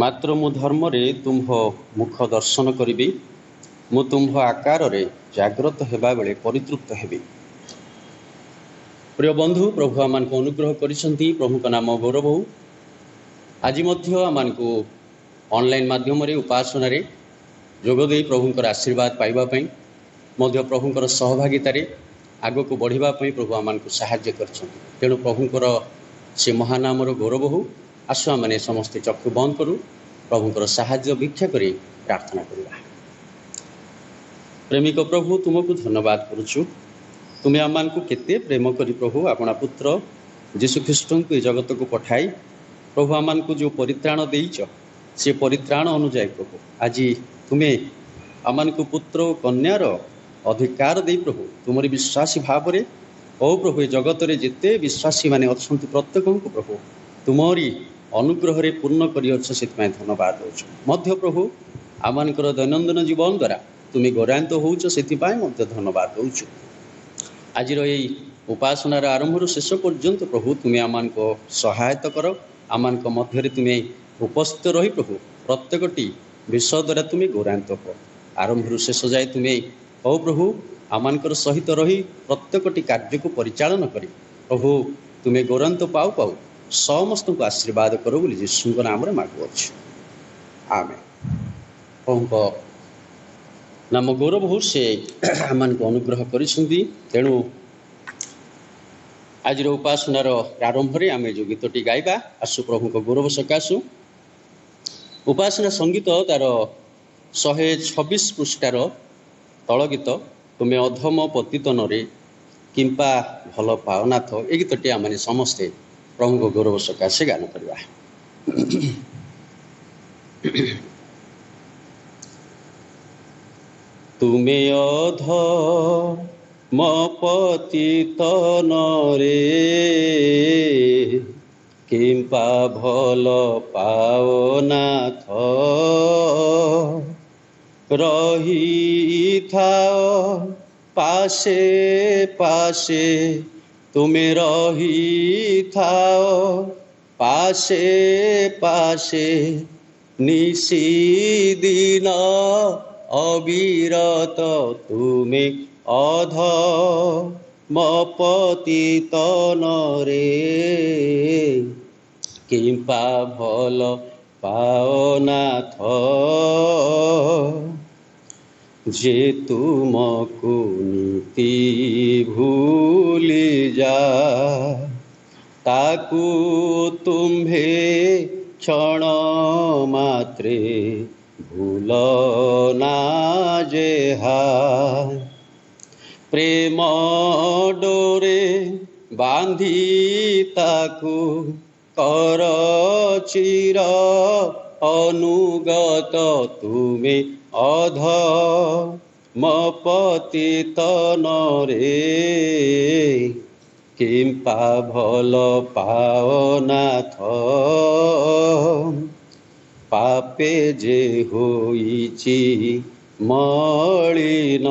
ମାତ୍ର ମୁଁ ଧର୍ମରେ ତୁମ୍ଭ ମୁଖ ଦର୍ଶନ କରିବି, ମୁଁ ତୁମ୍ଭ ଆକାରରେ ଜାଗ୍ରତ ହେବା ବେଳେ ପରିତୃପ୍ତ ହେବି। ପ୍ରିୟ ବନ୍ଧୁ, ପ୍ରଭୁ ଆମମାନଙ୍କୁ ଅନୁଗ୍ରହ କରିଛନ୍ତି। ପ୍ରଭୁଙ୍କ ନାମ ଗୌରବ ହେଉ। ଆଜି ମଧ୍ୟ ଆମମାନଙ୍କୁ ଅନଲାଇନ୍ ମାଧ୍ୟମରେ ଉପାସନାରେ ଯୋଗ ଦେଇ ପ୍ରଭୁଙ୍କର ଆଶୀର୍ବାଦ ପାଇବା ପାଇଁ ମଧ୍ୟ ପ୍ରଭୁଙ୍କର ସହଭାଗିତାରେ ଆଗକୁ ବଢ଼ିବା ପାଇଁ ପ୍ରଭୁ ଆମମାନଙ୍କୁ ସାହାଯ୍ୟ କରିଛନ୍ତି। ତେଣୁ ପ୍ରଭୁଙ୍କର ସେ ମହାନାମର ଗୌରବ ହେଉ। ଆସୁ ଆମମାନେ ସମସ୍ତେ ଚକ୍ଷୁ ବନ୍ଦ କରୁ, ପ୍ରଭୁଙ୍କର ସାହାଯ୍ୟ ଭିକ୍ଷା କରି ପ୍ରାର୍ଥନା କରିବା। ପ୍ରେମିକ ପ୍ରଭୁ, ତୁମକୁ ଧନ୍ୟବାଦ କରୁଛୁ। ତୁମେ ଆମମାନଙ୍କୁ କେତେ ପ୍ରେମ କରି ପ୍ରଭୁ ଆପଣା ପୁତ୍ର ଯୀଶୁଖ୍ରୀଷ୍ଟଙ୍କୁ ଏ ଜଗତକୁ ପଠାଇ ପ୍ରଭୁ ଆମମାନଙ୍କୁ ଯେଉଁ ପରିତ୍ରାଣ ଦେଇଛ, ସେ ପରିତ୍ରାଣ ଅନୁଯାୟୀ ପ୍ରଭୁ ଆଜି ତୁମେ ଆମମାନଙ୍କୁ ପୁତ୍ର ଓ କନ୍ୟାର ଅଧିକାର ଦେଇ ପ୍ରଭୁ ତୁମରି ବିଶ୍ୱାସୀ ଭାବରେ ପ୍ରଭୁ ଏ ଜଗତରେ ଯେତେ ବିଶ୍ୱାସୀମାନେ ଅଛନ୍ତି ପ୍ରତ୍ୟେକଙ୍କୁ ପ୍ରଭୁ ତୁମରି ଅନୁଗ୍ରହରେ ପୂର୍ଣ୍ଣ କରିଅଛ, ସେଥିପାଇଁ ଧନ୍ୟବାଦ ଦେଉଛୁ। ମଧ୍ୟ ପ୍ରଭୁ ଆମମାନଙ୍କର ଦୈନନ୍ଦିନ ଜୀବନ ଦ୍ୱାରା ତୁମେ ଗୌରାନ୍ୱିତ ହେଉଛ, ସେଥିପାଇଁ ମଧ୍ୟ ଧନ୍ୟବାଦ ଦେଉଛୁ। ଆଜିର ଏହି ଉପାସନାର ଆରମ୍ଭରୁ ଶେଷ ପର୍ଯ୍ୟନ୍ତ ପ୍ରଭୁ ତୁମେ ଆମମାନଙ୍କୁ ସହାୟତା କର। ଆମମାନଙ୍କ ମଧ୍ୟରେ ତୁମେ ଉପସ୍ଥିତ ରହି ପ୍ରଭୁ ପ୍ରତ୍ୟେକଟି ବିଷୟ ଦ୍ୱାରା ତୁମେ ଗୌରାନ୍ୱିତ ହୁଅ। ଆରମ୍ଭରୁ ଶେଷ ଯାଏ ତୁମେ ପ୍ରଭୁ ଆମମାନଙ୍କର ସହିତ ରହି ପ୍ରତ୍ୟେକଟି କାର୍ଯ୍ୟକୁ ପରିଚାଳନା କରି ପ୍ରଭୁ ତୁମେ ଗୌରାନ୍ୱିତ ପାଉ ପାଉ ସମସ୍ତଙ୍କୁ ଆଶୀର୍ବାଦ କର ବୋଲି ଯୀଶୁଙ୍କ ନାମରେ ମାଗୁଅଛୁ। ଆମେନ୍। ପ୍ରଭୁଙ୍କ ନାମ ଗୌରବ ହେଉ। ସେ ଆମମାନଙ୍କୁ ଅନୁଗ୍ରହ କରିଛନ୍ତି। ତେଣୁ ଆଜିର ଉପାସନାର ପ୍ରାରମ୍ଭରେ ଆମେ ଯେଉଁ ଗୀତଟି ଗାଇବା, ଆସୁ ପ୍ରଭୁଙ୍କ ଗୌରବ ସକାଶୁ। ଉପାସନା ସଙ୍ଗୀତ ତାର 126 ପୃଷ୍ଠାର ତଳ ଗୀତ, ତୁମେ ଅଧମ ପତିତନରେ କିମ୍ପା ଭଲ ପାଓନାଥ। ଏ ଗୀତଟି ଆମେ ସମସ୍ତେ ପ୍ରଭୁଙ୍କ ଗୌରବ ସକାଶେ ଗାନ କରିବା। ତୁମେ ଅଧମ ପତିତନରେ କିମ୍ପା ଭଲ ପାଓନାଥ, ରହିଥାଅ ପାଶେ ପାଶେ, ତୁମେ ରହିଥାଅ ପାଶେ ପାଶେ, ନିଶିଦିନ ଅବିରତ ତୁମେ ଅଧମ ପତିତନରେ କିମ୍ପା ଭଲ ପାଓନାଥ, ଯେ ତୁମକୁ ନୀତି ଭୁଲି ଯା, ତାକୁ ତୁମ୍ଭେ କ୍ଷଣ ମାତ୍ରେ ଭୁଲ ନା ଯେହା। ପ୍ରେମ ଡୋରେ ବାନ୍ଧି ତାକୁ କର ଚିର ଅନୁଗତ, ତୁମେ ଅଧମ ପତିତନରେ କିମ୍ପା ଭଲ ପାଓନାଥ, ପାପେ ଯେ ହୋଇଛି ମଳିନ,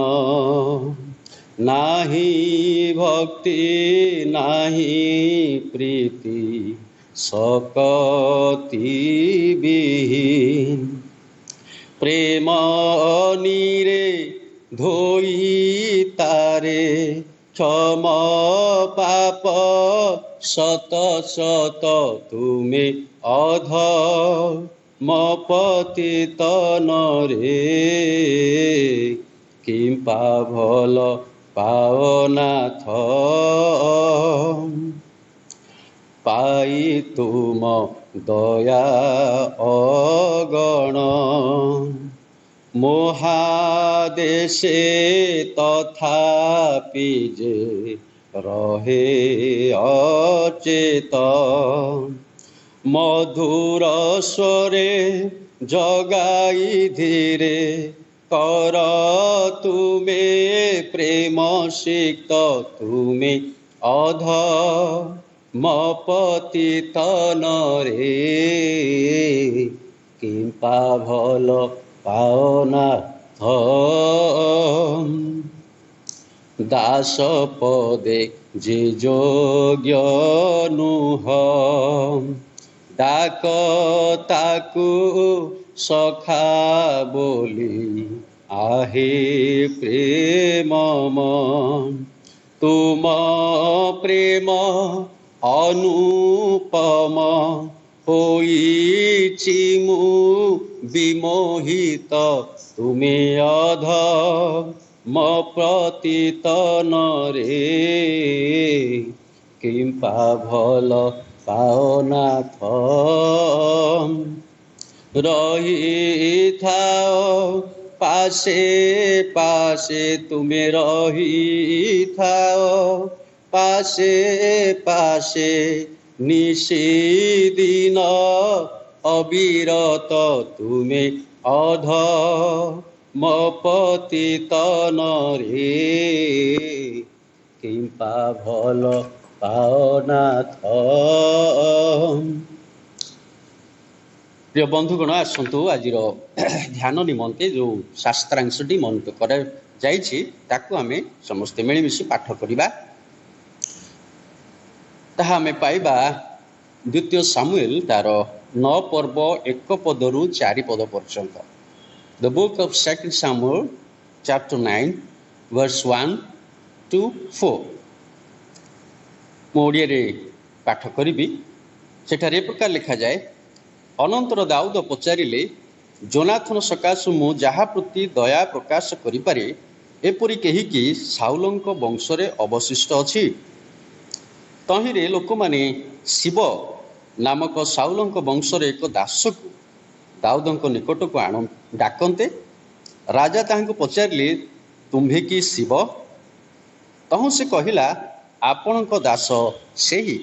ନାହିଁ ଭକ୍ତି ନାହିଁ ପ୍ରୀତି ସକତି ବିହୀନ। ପ୍ରେମ ନିରେ ଧୋଇ ତାରେ କ୍ଷମ ପାପ ଶତ ଶତ, ତୁମେ ଅଧମ ପତିତନରେ କିମ୍ପା ଭଲ ପାଓନାଥ, ପାଇ ତୁମ ଦୟା ଅଗଣ, ମହାଦେଶେ ତଥାପି ଯେ ରହେ ଅଚେତ, ମଧୁର ସ୍ୱରେ ଜଗାଇ ଧୀରେ କର ତୁମେ ପ୍ରେମ ସିକ୍ତ, ତୁମେ ଅଧମ ପତିତନରେ କିମ୍ପା ଭଲ ପାଓନାଥ, ଦାସ ପଦେ ଯେ ଯୋଗ୍ୟ ନୁହ, डाक ताकू सखा बोली आहे प्रेममय तुम प्रेम अनुपम होइछि मु विमोहित तुमे अध म प्रतितन रे किंपा भल पाओनाथ रहिथाओ पाशे पाशे तुमे रहिथाओ पाशे पाशे निशिदिन अविरत तुमे अध म पतितन रे किंपा भल पाओनाथ। प्रिय बंधुगण आसतु आज ध्यान निमंते जो शास्त्रांशटी मन कर आमे समस्ते मिलमिशि पाठ करवा ताहा आमे पाइबा द्वितीय सामुएल तार 9 पर्व 1 पदरु 4 पद पर्यंत। The book of second Samuel chapter 9 verse 1 to 4 मोड़िया रे पाठ करी सेठारे प्रकार लिखा जाए अनंतर दाऊद पचारिले जोनाथन सकाशु मु जहा प्रति दया प्रकाश करिपारे एपरि केही कि साउलंक वंशरे अवशिष्ट अछि। तहिरे लोक माने शिव नामक साउलंक वंशरे एक दासकु दाऊदंक निकट को डाकंते। राजा ताहांको पचारिले तुम्भे कि शिव? तहु से कहिला आपणक दास सेही।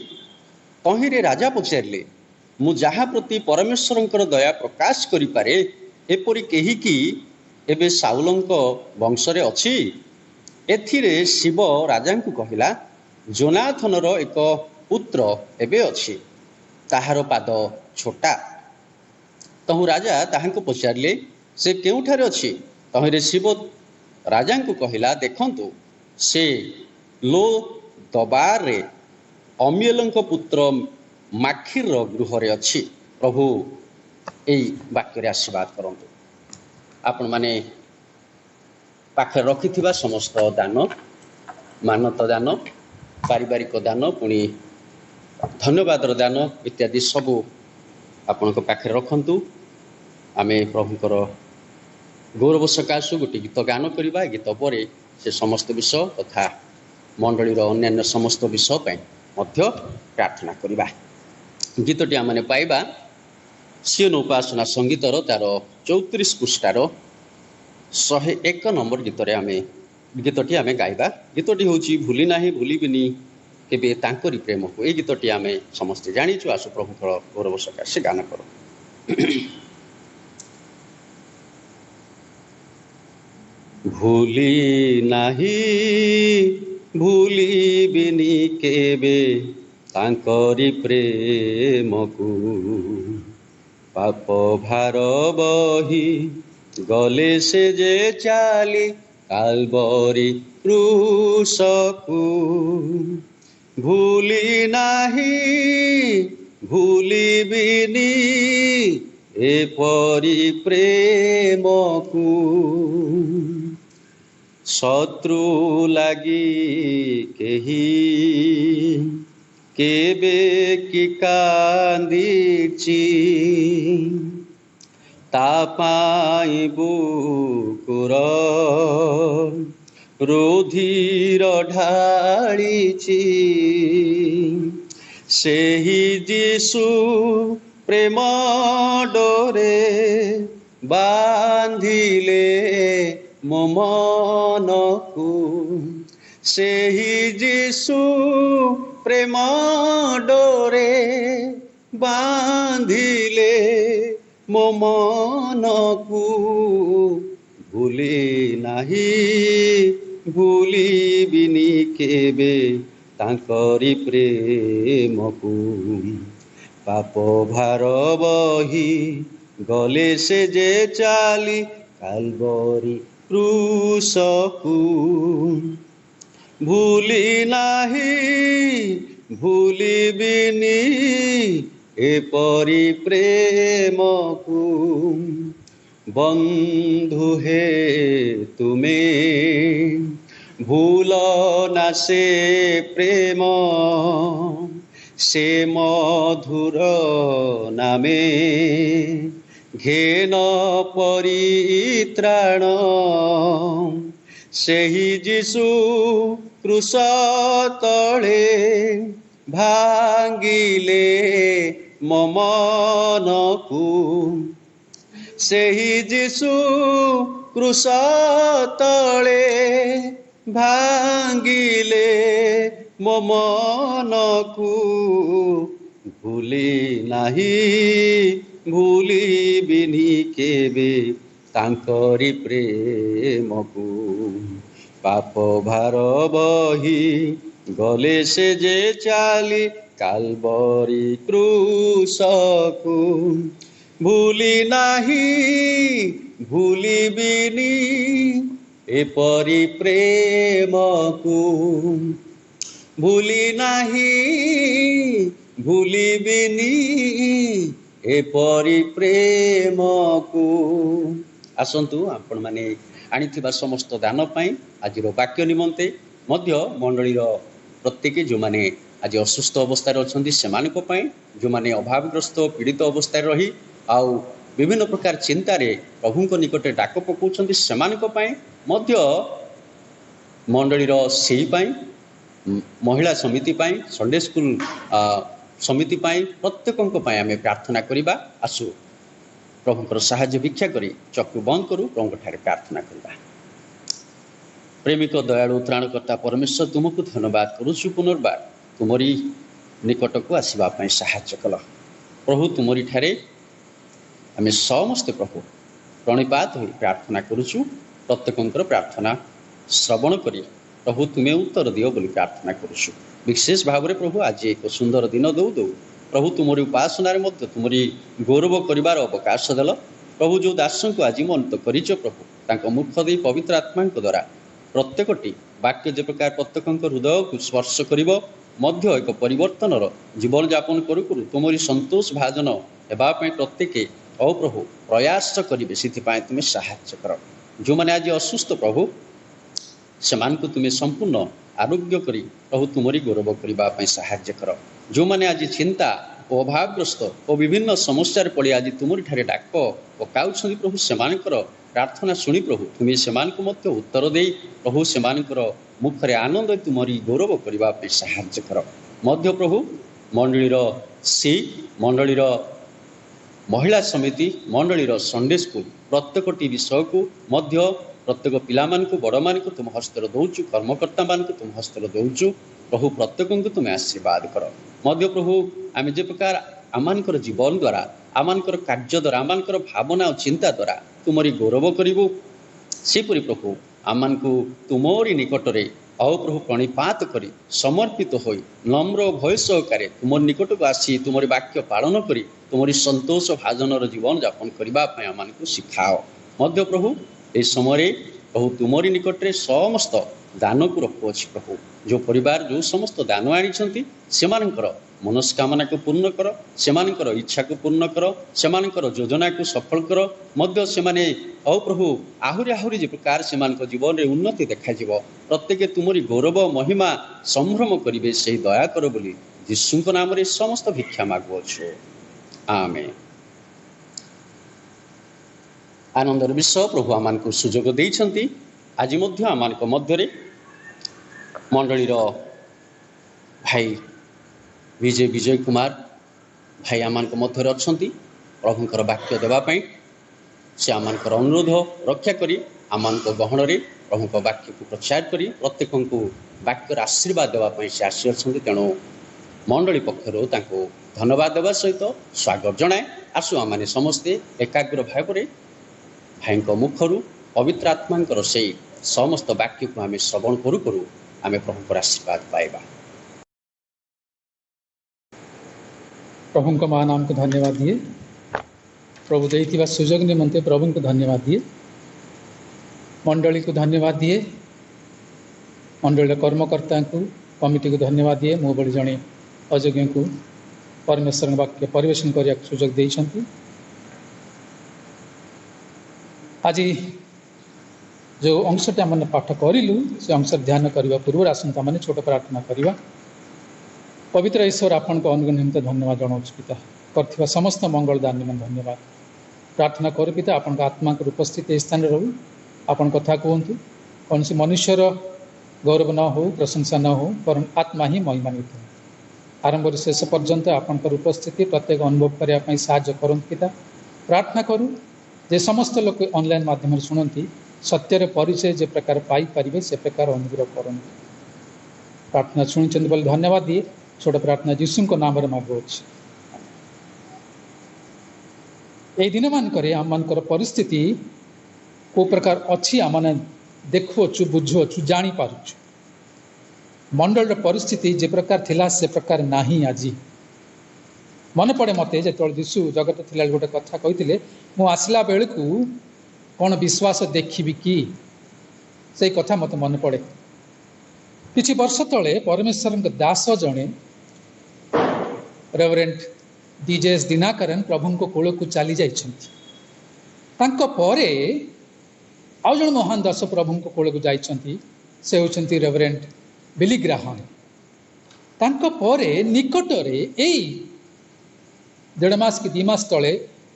तहिरे राजा पचारिले मु जहा प्रति परमेश्वरंकर दया प्रकाश करिपारे एपरि केही कि एबे साउलंक वंशरे अछि। एथिरे शिव राजांकु कहिला जोनाथनर एक पुत्र एबे अछि ताहार पाद छोटा। तहु राजा ताहांकु पचारिले से केउठारे अछि? तहिरे शिव राजांकु कहिला देखंतु से लो दबार रे अमियलंक पुत्र माखिर गृह रे अछि। प्रभु एई वाक्य रे आशीर्वाद करंतु। आपण माने पाखे रखिथिबा समस्त दान मानत दान पारिवारिक दान पुणी धन्यवाद दान इत्यादि सबू आपण पाखे रखंतु। आमे प्रभुकर गौरव सकाशु गोटे गीत गान करवा। गीत पर से समस्त विषय तथा मंडलीर अन्यान्य समस्त विषय मध्य प्रार्थना करवा। गीतटी आमने पाइबा सियोन उपासना संगीतर तार 34 पृष्ठार 101 नंबर गीतरे आमे गीतटी आमे गाइबा। गीतटी होची भूली नाही भूलिबिनी केबे तांकरी प्रेम को। ए गीतटी आमे समस्त जानिछु। आसु प्रभुकर गौरव सकाशे गान करो। भूली नाही भूलिबिनी केबे तांकरी प्रेम को पाप भार बही गले से जे चाली कालबरी क्रूस को। भूली नाही भूलिबिनी एपरी प्रेम को शत्रु लागी केही केबे कि कांदिची तापाई बुकुर रुधिर ढाळिची सेही जीशु प्रेम डोरे बांधिले मो मनकु। सेही जीशु प्रेम डोरे बांधिले मो मनकु। भूली नाही भूलिबिनी केबे तांकरी प्रेम को पाप भार बही गले से जे चाली कालबरी क्रूस को। भूली नाही भूलिबिनी एपरि प्रेमकु बंधु हे तुमे भूल ना से प्रेम से मधुर नामे घेन परित्राण सेहि जीशु क्रूस तले भांगिले मो मनकु सेहि जीशु क्रूस तले भांगिले मो मनकु भूली नाही भूलिबिनि केबे तांकरी प्रेमकु पाप भार बही गले से जे चाली कालबरी क्रूसकु भूली नाही भूलिबिनि एपरि प्रेमकु भूली नाही भूलिबिनि एपरि प्रेमकु। आसंतु आपण माने आनिथिबा समस्त दान पाई आजिर वाक्य निमंते मध्य मंडलीर प्रत्येक जो माने आज असुस्थ अवस्था अच्छी से जो माने अभावग्रस्त पीड़ित अवस्था रही आउ विभिन्न प्रकार चिंतार प्रभु निकट डाक पकाउछन्ति मध्य मंडलीर सेही महिला समिति संडे स्कूल समिति प्रत्येक आम प्रार्थना करवा आसु प्रभुंकर साहाय्य भिक्षा करी चक्षु बंद करूँ प्रभु ठारे प्रार्थना करवा। प्रेमिक दयालु त्राणकर्ता परमेश्वर तुमको धन्यवाद करुछु पुनर्बार तुमरी निकट को आसवाई साहाय्य कल प्रभु तुमरी ठारे आम समस्ते प्रभु प्रणिपात हो प्रार्थना करुछु प्रत्येक प्रार्थना श्रवण करी प्रभु तुम्हें उत्तर दियो बोली प्रार्थना करुछु। विशेष भाव में प्रभु आज एक सुंदर दिन दौ दौ प्रभु तुमरी उपासना मध्य तुमरी गौरव करिवार अवकाश देल प्रभु जो दास को आज मनित करिच प्रभु तांको मुख दे पवित्र आत्मा द्वारा प्रत्येकटी वाक्य जे प्रकार प्रत्येक हृदय को स्पर्श करिवो मध्य एक परिवर्तन जीवन यापन करू करू तुमरी संतोष भाजन एवं प्रत्येक औ प्रभु प्रयास करेंगे से तुम्हें साहाय्य कर जो मैंने आज असुस्थ प्रभु से तुम्हें संपूर्ण आरोग्य करी प्रभु तुमरी गौरव करने साहाय्य कर जो मैंने आज चिंता और अभावग्रस्त और विभिन्न समस्या पड़े आज तुमरी ठारे डाक पकाऊ प्रभु से प्रार्थना शुणी प्रभु तुम्हें से उत्तर दे प्रभु से मुखरे आनंद तुमरी गौरव करने साहाय्य कर मध्य प्रभु मंडलीर सी मंडलीर महिला समिति मंडलीर संडे स्कूल प्रत्येकटी विषय को मध्य प्रत्येक पिला बड़ मान तुम हस्तर दौचु कर्मकर्ता मान तुम हस्तर दौचु प्रभु प्रत्येक को तुम्हें आशीर्वाद कर मध्य प्रभु आम जे प्रकार आमर जीवन द्वारा आमर कार्य द्वारा आमर भावना और चिंता द्वारा तुमरी गौरव करूँ सेपरी प्रभु आम को तुमरी निकटरे औ प्रभु प्रणिपात करी समर्पित हो नम्र भय सहकारे तुम निकट को आसी तुमरी वाक्य पालन करी तुमरी संतोष भाजन जीवन यापन करने आम को शिखाओ मध्य प्रभु ए समय प्रभु तुमरी निकटरे समस्त दान को रखुअछि प्रभु जो परिवार जो समस्त दान आनी से मनस्कामना को पूर्ण कर से इच्छा को पूर्ण कर से योजना को सफल कर मध्य से औ प्रभु आहुरी आहुरी जे प्रकार से जीवन में उन्नति देखा प्रत्येक तुमरी गौरव महिमा संभ्रम करेंगे से दया कर बोली यीशु नाम रे समस्त भिक्षा मागुअछु आमेन। आनंदर विषय प्रभु आम को सुजोग देइछन्ति आज मध्य आम मध्य मंडलीर भाई विजय कुमार भाई आम मध्य अच्छा प्रभुंर वाक्य देवाई से आम अनुरोध रक्षा करी आम गहन में प्रभु वाक्य को प्रचार करी प्रत्येक को वाक्यर आशीर्वाद देवाई से आसी तेणु मंडली पक्षर धन्यवाद देवा सहित स्वागत जनाए आसु आम समस्ते एकाग्र भाव में भाई मुखर पवित्र आत्मा से समस्त वाक्य को आम श्रवण करू करू आम प्रभु आशीर्वाद पाइबा। प्रभु को महानाम को धन्यवाद दिए प्रभु देइथिबा सुजोग निमंते प्रभु को धन्यवाद दिए मंडली को धन्यवाद दिए मंडली कर्मकर्ता को कमिटी को धन्यवाद दिए मो बड़ी जड़े अयोग्य को परमेश्वर वाक्य परिवेशन करने सुजोग देइछन्ति। आज जो अंशटा मैंने पाठ करूँ से अंश ध्यान करने पूर्व आसंता मैंने छोट प्रार्थना करवा। पवित्र ईश्वर आपण को अनुग्रह निमित्त धन्यवाद जनाऊँ पिता कर समस्त मंगल दान निमंत धन्यवाद प्रार्थना करू पिता आपण आत्मा को उपस्थित स्थान रहू आपण कथा कहतु कौन सी मनुष्यर गौरव न हो प्रशंसा न हो पर आत्मा ही महिमान्वित हो आरंभ शेष पर्यंत आपंकर उपस्थिति प्रत्येक अनुभव करने साहाय्य करंतु पिता प्रार्थना करूँ जे समस्त लोग ऑनलाइन माध्यम शुणती सत्यर परिचय जे प्रकार पाई पारिबे से प्रकार अनुग्रह करंतु प्रार्थना शुणी बोले धन्यवाद दिए छोट प्रार्थना यीशु को नाम मागुच। ये दिन मानकर आम मानकर परिस्थिति को प्रकार अच्छी आम मैंने देखुचु बुझुचु जानी पारुचु मंडल परिस्थिति जे प्रकार थिला से प्रकार नाही आज मन पड़े मत जो दिशु जगत थिला गोटे कथा कही मु आसला बेलू कौन विश्वास देखी कि से कथा मत मन पड़े किछि वर्ष तले परमेश्वर दास जड़े रेवरेंट डीजेएस दिनाकरन प्रभु को कोल को चली जाइछन्ति परे आउ जन महान दास प्रभु को कोल को जाइछन्ति से होछन्ति रेवरेंट बिली ग्राहम परे निकटरे एई 1.5 मास कि 2 मास तले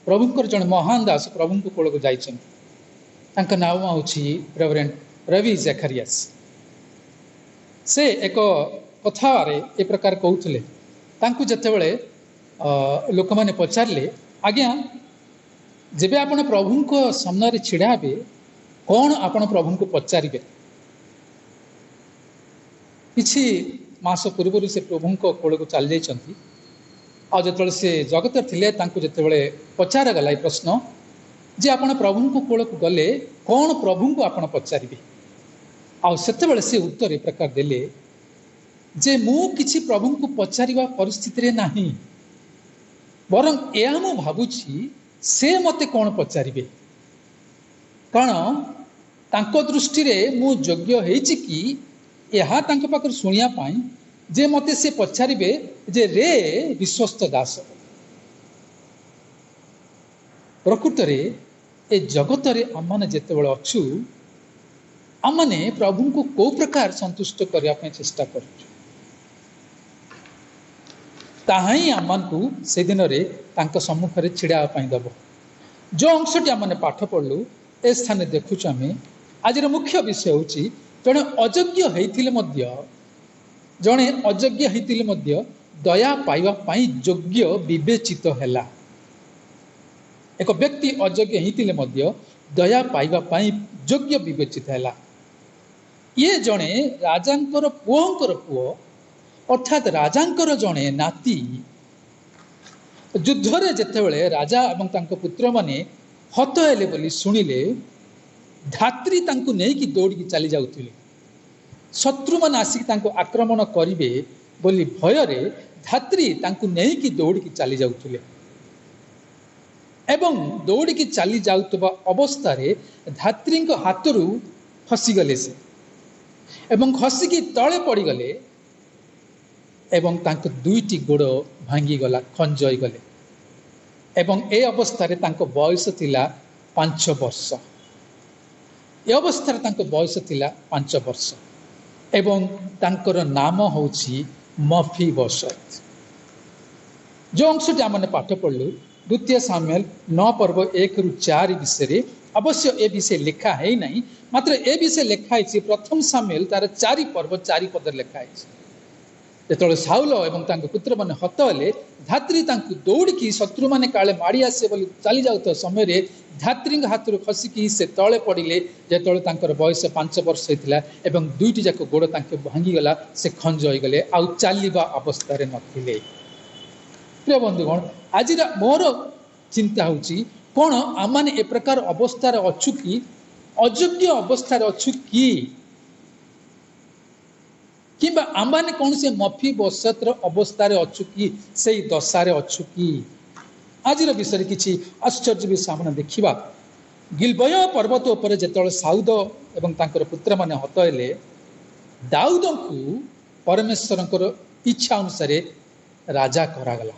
प्रभुंकर जन महान दास प्रभु को कोल को जाइछन्ति नाम होछि रेवरेंट रवि जैखरियास से एक कथारे ए प्रकार कहते जितेबले लोक मैंने पचारे आज्ञा जेबे आपण प्रभु को सामने छिड़ा हे कौन आपण प्रभु को पचारे किछि मास पूर्व से प्रभु को कोल को चल जाइछन्ति जो से जगत थिले जितेबले पचारा गला ये प्रश्न जे आपण प्रभु को कोल को गले कौन प्रभु को आपण पचारे आते से उत्तर ए प्रकार देले जे मु किछि प्रभु को पचारिबा परिस्थिति रे नाही बरं या मु भाबुछि से मते कौन पचारिबे कारण तांको दृष्टि रे मु योग्य हेछि कि यहाँ तांको पाकर सुनिया पाई जे मते से पचारिबे जे रे विश्वस्त दास प्रकृत रे ए जगत रे आमने जेतेबेले अछु आमने प्रभु को को प्रकार संतुष्ट करने चेष्टा कर आम को से दिन में सम्मुख में छिड़ा दब जो अंशटी आम पाठ पढ़लु ए स्थान देखु आम आज मुख्य विषय हूँ जड़े अयोग्य होते जड़े अयोग्य होते दया पाइबापी योग्य विवेचित है एक व्यक्ति अयोग्य होते दया पाइबापी योग्य विवेचित है ये जड़े राजांकर पुओंकर पुओ अर्थात राजांकर जड़े नाती युद्ध रे जेतेबेले राजा एवं तांको पुत्र माने हत हेले बोली सुनिले धात्री तांको नेकी दौड़ी चली जाउथिले शत्रु मान आसिक तांको आक्रमण करिवे बोली भय रे धात्री तांको नेकी दौड़ी चली जाउथिले एवं दौड़ी चली जाउतबा अवस्था रे धात्री हाथरू खसीगले से एवं खसिकी तले पड़गले एवं तांको 2टी गोड़ भांगी गला खंजई गले एवं ए अवस्था रे तांको बयस थिला 5 वर्ष ए अवस्था रे तांको बयस थिला 5 वर्ष एवं तांकर नाम होछि मफीबोशत जो अंशटी आमने पाठ पढ़लु 2 सामुएल 9 पर्व 1 रु 4 विषय अवश्य ए विषय लिखा है नहीं मात्र ए विषय लिखाई प्रथम सामुएल तार 4 पर्व 4 पद लिखाई जो साउल एवं पुत्र मैंने हत हेले धात्री दौड़ी शत्रु मैंने काले माड़ी आसे बोली चली जाऊा समय धात्री हाथ खसिकी से तले पड़े जो बयस 5 वर्ष होता एवं 2टी जाक गोड़ भांगीगला से खंज होगले आउ चलवा अवस्था नथिले। प्रिय बंधुगण आज मोर चिंता होची कौन आम ए प्रकार अवस्था अच्छु कि अयोग्य अवस्था अच्छु कि किंबा आम्बाने कौन से मफीबोशतर अवस्था अच्छु कि से दशारे अच्छु कि आज विषय किसी आश्चर्य भी सामने देखा गिलबय पर्वत उपर जो साउद एवं तांकर पुत्र माने हत हेले दाऊद को परमेश्वर इच्छा अनुसार राजा करागला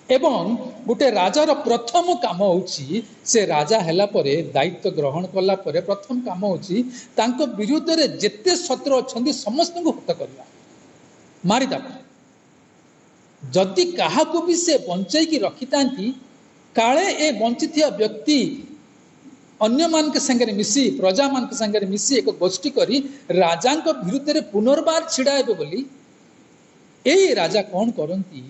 ଏବଂ ଗୋଟେ ରାଜାର ପ୍ରଥମ କାମ ହେଉଛି ସେ ରାଜା ହେଲା ପରେ ଦାୟିତ୍ୱ ଗ୍ରହଣ କଲା ପରେ ପ୍ରଥମ କାମ ହେଉଛି ତାଙ୍କ ବିରୁଦ୍ଧରେ ଯେତେ ଶତ୍ରୁ ଅଛନ୍ତି ସମସ୍ତଙ୍କୁ ହତ କରିବା, ମାରିଦେବା। ଯଦି କାହାକୁ ବି ସେ ବଞ୍ଚେଇକି ରଖିଥାନ୍ତି କାଳେ ଏ ବଞ୍ଚିଥିବା ବ୍ୟକ୍ତି ଅନ୍ୟମାନଙ୍କ ସାଙ୍ଗରେ ମିଶି ପ୍ରଜାମାନଙ୍କ ସାଙ୍ଗରେ ମିଶି ଏକ ଗୋଷ୍ଠୀ କରି ରାଜାଙ୍କ ବିରୁଦ୍ଧରେ ପୁନର୍ବାର ଛିଡ଼ା ହେବେ ବୋଲି ଏଇ ରାଜା କ'ଣ କରନ୍ତି,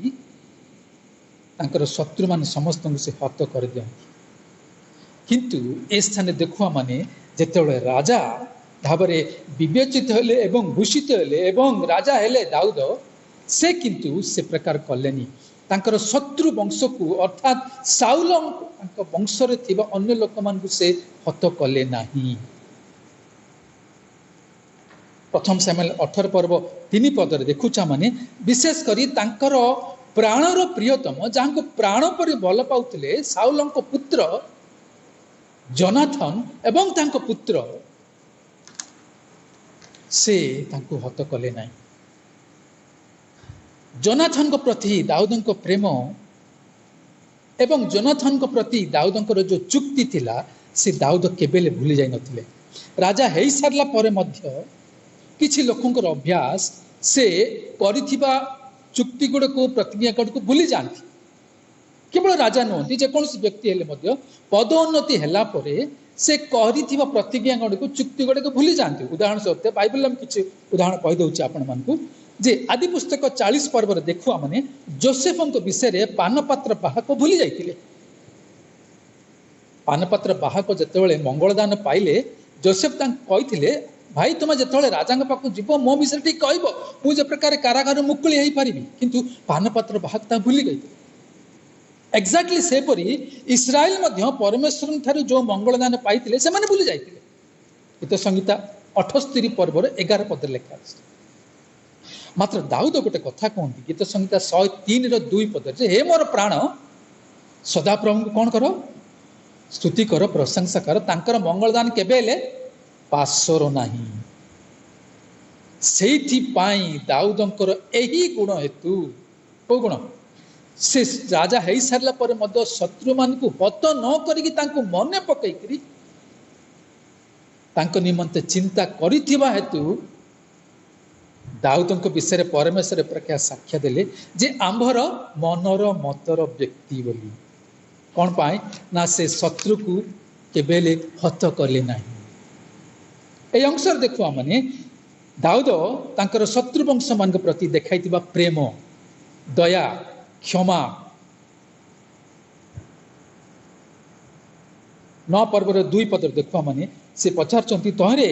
ତାଙ୍କର ଶତ୍ରୁମାନେ ସମସ୍ତଙ୍କୁ ସେ ହତ କରିଦିଅନ୍ତି। କିନ୍ତୁ ଏ ସ୍ଥାନରେ ଦେଖୁଆ ମାନେ ଯେତେବେଳେ ରାଜା ଭାବରେ ବିବେଚିତ ହେଲେ ଏବଂ ଭୂଷିତ ହେଲେ ଏବଂ ରାଜା ହେଲେ ଦାଉଦ, ସେ କିନ୍ତୁ ସେ ପ୍ରକାର କଲେନି। ତାଙ୍କର ଶତ୍ରୁ ବଂଶକୁ ଅର୍ଥାତ୍ ସାଉଲ ତାଙ୍କ ବଂଶରେ ଥିବା ଅନ୍ୟ ଲୋକମାନଙ୍କୁ ସେ ହତ କଲେ ନାହିଁ। ପ୍ରଥମ ସାମୁଏଲ 18 ପର୍ବ 3 ପଦରେ ଦେଖୁଛା ମାନେ ବିଶେଷ କରି ତାଙ୍କର ପ୍ରାଣର ପ୍ରିୟତମ ଯାହାଙ୍କୁ ପ୍ରାଣ ପରି ଭଲ ପାଉଥିଲେ ସାଉଲଙ୍କ ପୁତ୍ର ଜନାଥନ ଏବଂ ତାଙ୍କ ପୁତ୍ର ସେ ତାଙ୍କୁ ହତ କଲେ ନାହିଁ। ଜନାଥନଙ୍କ ପ୍ରତି ଦାଉଦଙ୍କ ପ୍ରେମ ଏବଂ ଜନାଥନଙ୍କ ପ୍ରତି ଦାଉଦଙ୍କର ଯେଉଁ ଚୁକ୍ତି ଥିଲା ସେ ଦାଉଦ କେବେ ଭୁଲି ଯାଇନଥିଲେ। ରାଜା ହେଇସାରିଲା ପରେ ମଧ୍ୟ କିଛି ଲୋକଙ୍କର ଅଭ୍ୟାସ ସେ କରିଥିବା ଚୁକ୍ତି ଗୁଡିକୁ ପ୍ରତିଜ୍ଞା ଗୁଡିକୁ ଭୁଲି ଯାଆନ୍ତି। କେବଳ ରାଜା ନୁହନ୍ତି, ଯେକୌଣସି ବ୍ୟକ୍ତି ହେଲେ ମଧ୍ୟ ପଦୋନ୍ନତି ହେଲା ପରେ ସେ କରିଥିବା ପ୍ରତିଜ୍ଞା ଗୁଡିକୁ ଚୁକ୍ତି ଗୁଡିକୁ ଭୁଲି ଯାଆନ୍ତି। ଉଦାହରଣ ସ୍ୱରୂପ ବାଇବଲରେ ମୁଁ କିଛି ଉଦାହରଣ କହିଦେଉଛି ଆପଣମାନଙ୍କୁ ଯେ ଆଦି ପୁସ୍ତକ 40 ପର୍ବରେ ଦେଖୁଆ ମାନେ ଯୋସେଫଙ୍କ ବିଷୟରେ ପାନପାତ୍ର ବାହକ ଭୁଲି ଯାଇଥିଲେ। ପାନପାତ୍ର ବାହକ ଯେତେବେଳେ ମଙ୍ଗଳଦାନ ପାଇଲେ ଯୋସେଫ ତାଙ୍କୁ କହିଥିଲେ, ଭାଇ ତୁମେ ଯେତେବେଳେ ରାଜାଙ୍କ ପାଖକୁ ଯିବ ମୋ ବିଷୟରେ ଟିକେ କହିବ, ମୁଁ ଯେ ପ୍ରକାର କାରାଗାର ମୁକୁଳି ହେଇପାରିବି। କିନ୍ତୁ ପାନପାତ୍ର ବାହକ ତାହା ଭୁଲି ଯାଇଥିଲେ। ଏକ୍ଜାକ୍ଟଲି ସେପରି ଇସ୍ରାଏଲ ମଧ୍ୟ ପରମେଶ୍ୱରଙ୍କ ଠାରୁ ଯେଉଁ ମଙ୍ଗଳଦାନ ପାଇଥିଲେ ସେମାନେ ଭୁଲି ଯାଇଥିଲେ। ଗୀତ ସଂହିତା 78 ପର୍ବର 11 ପଦରେ ଲେଖା ଅଛି। ମାତ୍ର ଦାଉଦ ଗୋଟେ କଥା କୁହନ୍ତି ଗୀତ ସଂହିତା 103:2 ପଦରେ ଯେ ହେ ମୋର ପ୍ରାଣ ସଦାପ୍ରଭୁଙ୍କୁ କ'ଣ କର, ସ୍ତୁତି କର, ପ୍ରଶଂସା କର, ତାଙ୍କର ମଙ୍ଗଳଦାନ କେବେ ହେଲେ ପାଶୋର ନାହିଁ। ସେଇଥିପାଇଁ ଦାଉଦଙ୍କର ଏହି ଗୁଣ ହେତୁ, କୋଉ ଗୁଣ, ସେ ରାଜା ହେଇସାରିଲା ପରେ ମଧ୍ୟ ଶତ୍ରୁମାନଙ୍କୁ ହତ ନ କରିକି ତାଙ୍କୁ ମନେ ପକେଇକିରି ତାଙ୍କ ନିମନ୍ତେ ଚିନ୍ତା କରିଥିବା ହେତୁ ଦାଉଦଙ୍କ ବିଷୟରେ ପରମେଶ୍ୱର ପ୍ରଖ୍ୟା ସାକ୍ଷ୍ୟ ଦେଲେ ଯେ ଆମ୍ଭର ମନର ମତର ବ୍ୟକ୍ତି ବୋଲି। କ'ଣ ପାଇଁ ନା ସେ ଶତ୍ରୁକୁ କେବେ ହେଲେ ହତ କଲେ ନାହିଁ। এই ଅଂଶରେ ଦେଖୁଆ ମାନେ ଦାଉଦ ତାଙ୍କର ଶତ୍ରୁ ବଂଶ ମାନଙ୍କ ପ୍ରତି ଦେଖାଇଥିବା ପ୍ରେମ, ଦୟା, କ୍ଷମା। 9 ପର୍ବର 2 ପଦରେ ଦେଖୁଆ ମାନେ ସେ ପଚାରୁଛନ୍ତି, ତହରେ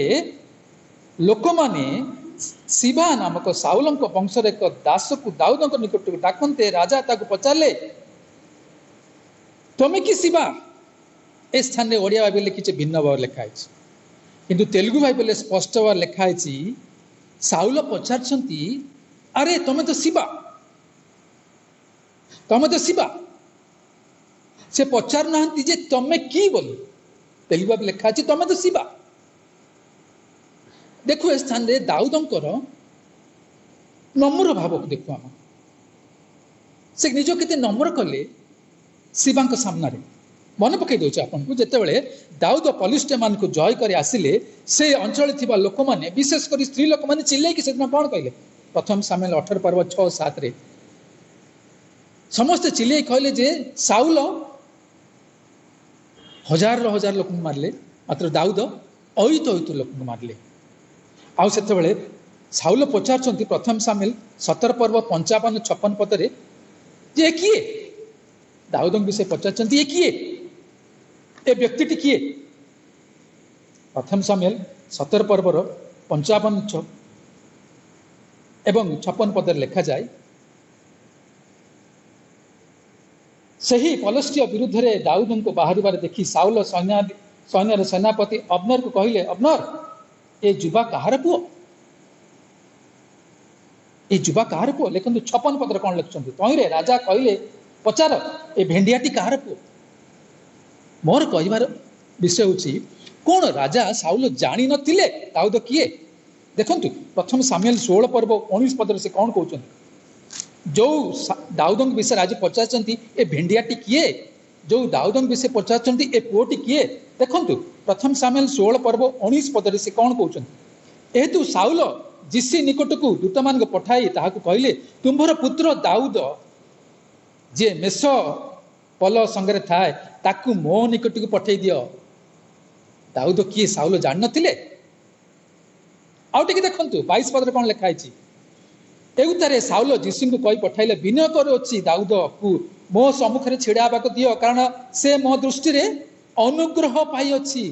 ଲୋକମାନେ ଶିବା ନାମକ ସାଉଲଙ୍କ ବଂଶର ଏକ ଦାସକୁ ଦାଉଦଙ୍କ ନିକଟକୁ ଡାକନ୍ତେ। ରାଜା ତାକୁ ପଚାରିଲେ, ତମେ କି ଶିବା? ଏ ସ୍ଥାନରେ ଓଡ଼ିଆ ବାଇବେଲରେ କିଛି ଭିନ୍ନ ଭାବରେ ଲେଖା ହେଇଛି, କିନ୍ତୁ ତେଲୁଗୁ ବାଇବେଲରେ ସ୍ପଷ୍ଟ ଭାବରେ ଲେଖା ହେଇଛି, ସାଉଲ ପଚାରୁଛନ୍ତି, ଆରେ ତମେ ତ ଶିବା, ତମେ ତ ଶିବା। ସେ ପଚାରୁନାହାନ୍ତି ଯେ ତମେ କି ବୋଲି। ତେଲୁଗୁ ବାଇବେଲ ଲେଖା ଅଛି ତମେ ତ ଶିବା। ଦେଖୁ ଏ ସ୍ଥାନରେ ଦାଉଦଙ୍କର ନମ୍ର ଭାବକୁ ଦେଖୁ। ଆମ ସେ ନିଜ କେତେ ନମ୍ର କଲେ ଶିବାଙ୍କ ସାମ୍ନାରେ। ମନେ ପକାଇ ଦେଉଛି ଆପଣଙ୍କୁ, ଯେତେବେଳେ ଦାଉଦ ପଲିଷ୍ଟିଆମାନଙ୍କୁ ଜୟ କରି ଆସିଲେ ସେ ଅଞ୍ଚଳରେ ଥିବା ଲୋକମାନେ, ବିଶେଷ କରି ସ୍ତ୍ରୀ ଲୋକମାନେ ଚିଲେଇକି ସେଦିନ କ'ଣ କହିଲେ? ପ୍ରଥମ ସାମୁଏଲ 18 ପର୍ବ 6-7ରେ ସମସ୍ତେ ଚିଲେଇ କହିଲେ ଯେ ସାଉଲ ହଜାର ଲୋକଙ୍କୁ ମାରିଲେ, ମାତ୍ର ଦାଉଦ ଅୟୁତ ଲୋକଙ୍କୁ ମାରିଲେ। ଆଉ ସେତେବେଳେ ସାଉଲ ପଚାରୁଛନ୍ତି ପ୍ରଥମ ସାମୁଏଲ 17 ପର୍ବ 55-56 ପଦରେ ଯେ ଏ କିଏ? ଦାଉଦଙ୍କୁ ସେ ପଚାରୁଛନ୍ତି ଏ କିଏ, ଏ ବ୍ୟକ୍ତିଟି କିଏ? ପ୍ରଥମ ସାମୁଏଲ 17 ପର୍ବର 55 ଏବଂ 56 ପଦରେ ଲେଖାଯାଏ, ସେହି ପଲଷ୍ଟିୟ ବିରୁଦ୍ଧରେ ଦାଉଦଙ୍କୁ ବାହାରିବାରେ ଦେଖି ସାଉଲ ସୈନ୍ୟର ସେନାପତି ଅବନରକୁ କହିଲେ, ଅବନର, ଏ ଯୁବା କାହାର ପୁଅ? ଏ ଯୁବା କାହାର ପୁଅ? ଲେଖନ୍ତୁ 56 ପଦରେ କ'ଣ ଲେଖୁଛନ୍ତି, ତହିଁରେ ରାଜା କହିଲେ, ପଚାର ଏ ଭେଣ୍ଡିଆଟି କାହାର ପୁଅ? ମୋର କହିବାର ବିଷୟ ହେଉଛି, କ'ଣ ରାଜା ସାଉଲ ଜାଣିନଥିଲେ ଦାଉଦ କିଏ? ଦେଖନ୍ତୁ ପ୍ରଥମ ସାମୁଏଲ 16 ପର୍ବ 19 ପଦରେ ସେ କ'ଣ କହୁଛନ୍ତି, जो दाऊद विषय आज पचार ए भेंडियाटी किए, जो दाऊद विषय पचार ए पुओटी किए। देखंतु प्रथम सामुएल 16 पर्व 19 पदरे से कौन कहते, एहेतु साउल जिसी निकट को दूत मान पठाई ताहाकु कहले, तुम्भर पुत्र दाऊद जे मेष पल संगे थाए ताकू मो निकट को पठे दियो। दाऊद किए साउल जान नथिले। आउ टिके देखंतु 22 पदरे कौन लिखा है, एउतारे साउल जीशु को कही पठाइले, विनय करुछि दाऊद को मो सम्मुख छिड़ा दियो, कारण से मो दृष्टि रे अनुग्रह पाई अछि।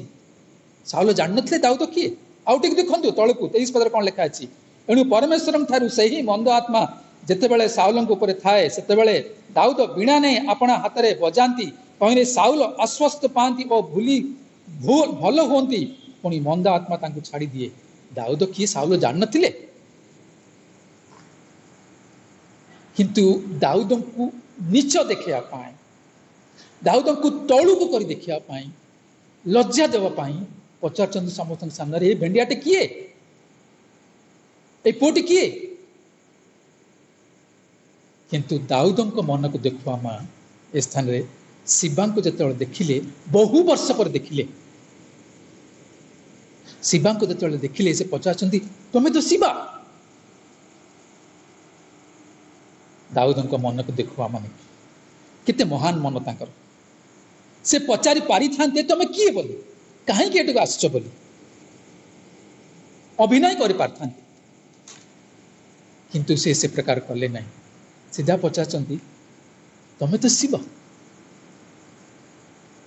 साउल जान नथिले दाऊद किए। आउ टिके देखंतु तळकु 23 पदरे कौन लिखा है, एणु परमेश्वरं ठारू सही मंद आत्मा जेतेबेले साउलंक ऊपर थाए सेतेबेले दाऊद वीणा ने अपना हाथ रे बजांती, कहीं साउल आश्वस्त पाती और भल होती, पुणी मंद आत्मा तांको छाड़ी दिए। दाऊद किए साउल जान नथिले, किंतु दाऊद को नीच देखा, दाऊद को तलू को कर देखा, लज्जा देवाई पचार समस्त सामने, भेंडियाटे किए, ए पुओटी किए। किंतु दाऊद मन को देखुआ माँ ए स्थान रे शिवा को जो देखिले, बहु वर्ष पर देखिले, शिवा को जो देखिले से पचार तुम्हें तो शिवा। दाऊद मन को देखुआ माने किते महान मन तांकर, से पचारि पारि थांते तुम किए बोली, कहीं एटू आसछ बोली अभिनय कर पारथांते, किंतु से प्रकार कले नहीं, सीधा पचार तमें तो शिव।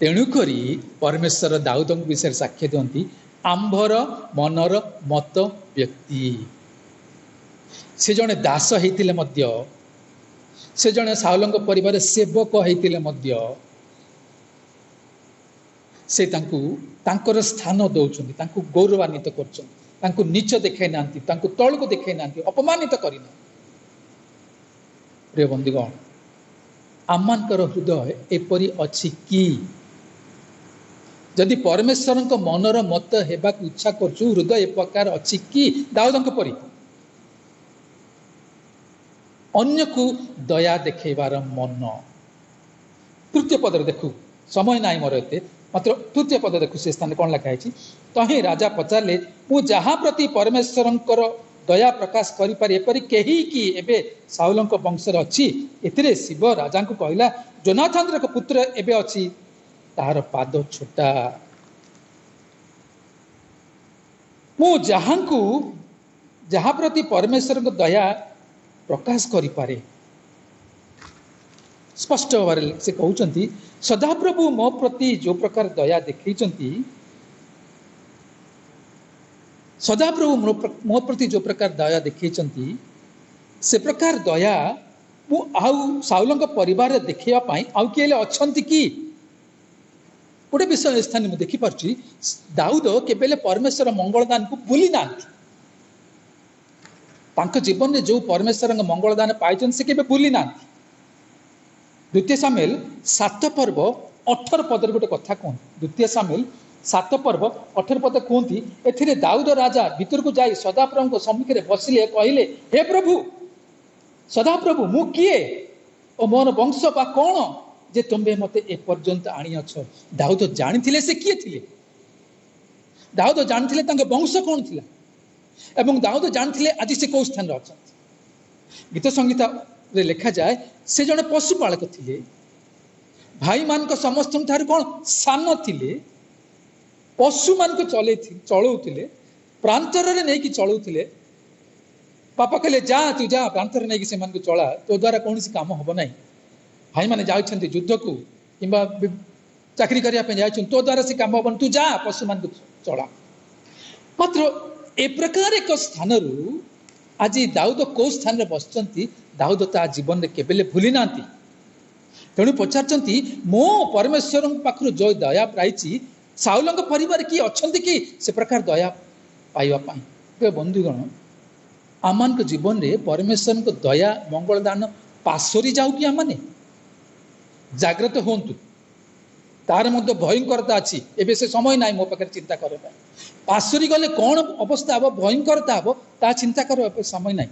तेणुक परमेश्वर दाऊद विषय साक्ष्य दिखती, आंभर मनर मत व्यक्ति, से जड़े दास होते मध्य, से जड़े साउलंक परिवार सेवक होते मध्य, से तांकर स्थान दौरान तांको गौरवान्वित कर, नीच देखा ना, तल को देखा ना, अपमानित करना। प्रिय बंधुगण, आमर हृदय एपरी अच्छी कि जदि परमेश्वर मनर मत हेबा इच्छा करछु, हृदय ए प्रकार अच्छी कि दाऊद परी अन्य को दया देखेबार मन। तृतीय पद देखु, समय ना मोर एते, मात्र तृतीय पद देखु से स्थान कौन लिखा है, तही राजा पचारे, मु जहाँ प्रति परमेश्वर दया प्रकाश करिपारे एपरि केही कि एबे साउलंक वंशर अछि। एथिरे शिव राजा को कहला, जोनाथन पुत्र एबे अछि, तार पाद छोटा। मु जहाँ प्रति परमेश्वर दया प्रकाश करिपारे, स्पष्ट भाव से कहउचंती, सदाप्रभु मो प्रति जो प्रकार दया देखैचंती, सदाप्रभु मो प्रति जो प्रकार दया देखैचंती, से प्रकार दया मु आउ साउलंक परिवार देखिया पाई आउ किएले अछंती कि। गोटे विषय स्थान में देखि पारछि, दाऊद केबेले परमेश्वर मंगलदान को भूली ना, तांको जीवन में जो परमेश्वर मंगलदान पाइछन से केबे भूली ना। द्वितीय सामुएल 7 पर्व 18 पद गोटे कथा कहूँ, द्वितीय सामुएल 7 पर्व 18 पद कहती, एथिरे दाऊद राजा भीतर को जाई सदाप्रभु सम्मुख में बसिले, कहले, हे प्रभु सदाप्रभु मु किए और मोर वंश बा कौन जे तुम्हें मते ए पर्यंत आनी अछ। दाऊद जानी से किए थिले, दाऊद जानी तांके वंश कौन थिला, एवं दाऊद जानी आज से कौ स्थान अच्छा। गीत संगीता रे लिखा जाए, से जड़े पशुपालक थिले, भाई मान को समस्त ठार कौन सान थिले, पशु मान को चलाउथिले, प्रांतर रे नहीं कि चलाउथिले। पापा कहले, जा तू जा प्रांतर नहीं कि से मान को चला, तो द्वारा कौन सी काम हम ना। भाई माने जाउछन्ति युद्ध को किंबा चाकरी करिया पे जाउछन, तो द्वारा से काम हम, तू जा पशु मान को चला। मात्र ए प्रकार एक स्थान रु आज दाऊद कौ स्थान रे बसचंती, दाऊद ता जीवन में केबेले भूली नांती। तेणु पचारचंती, मो परमेश्वर पाखरु जो दया पाइछि, साउलंक परिवार की अछंती कि से प्रकार दया पाइबा पाई। प्रिय बंधुगण, आमान को जीवन रे परमेश्वर को दया मंगलदान पासरी जाऊ कि आमाने जाग्रत होंतु, तार मध्य भयंकरता अच्छी। एबे से समय ना मो पाखे चिंता कर, पासरी गले कौन अवस्था हम, भयंकरता हम ता चिंता कर समय ना।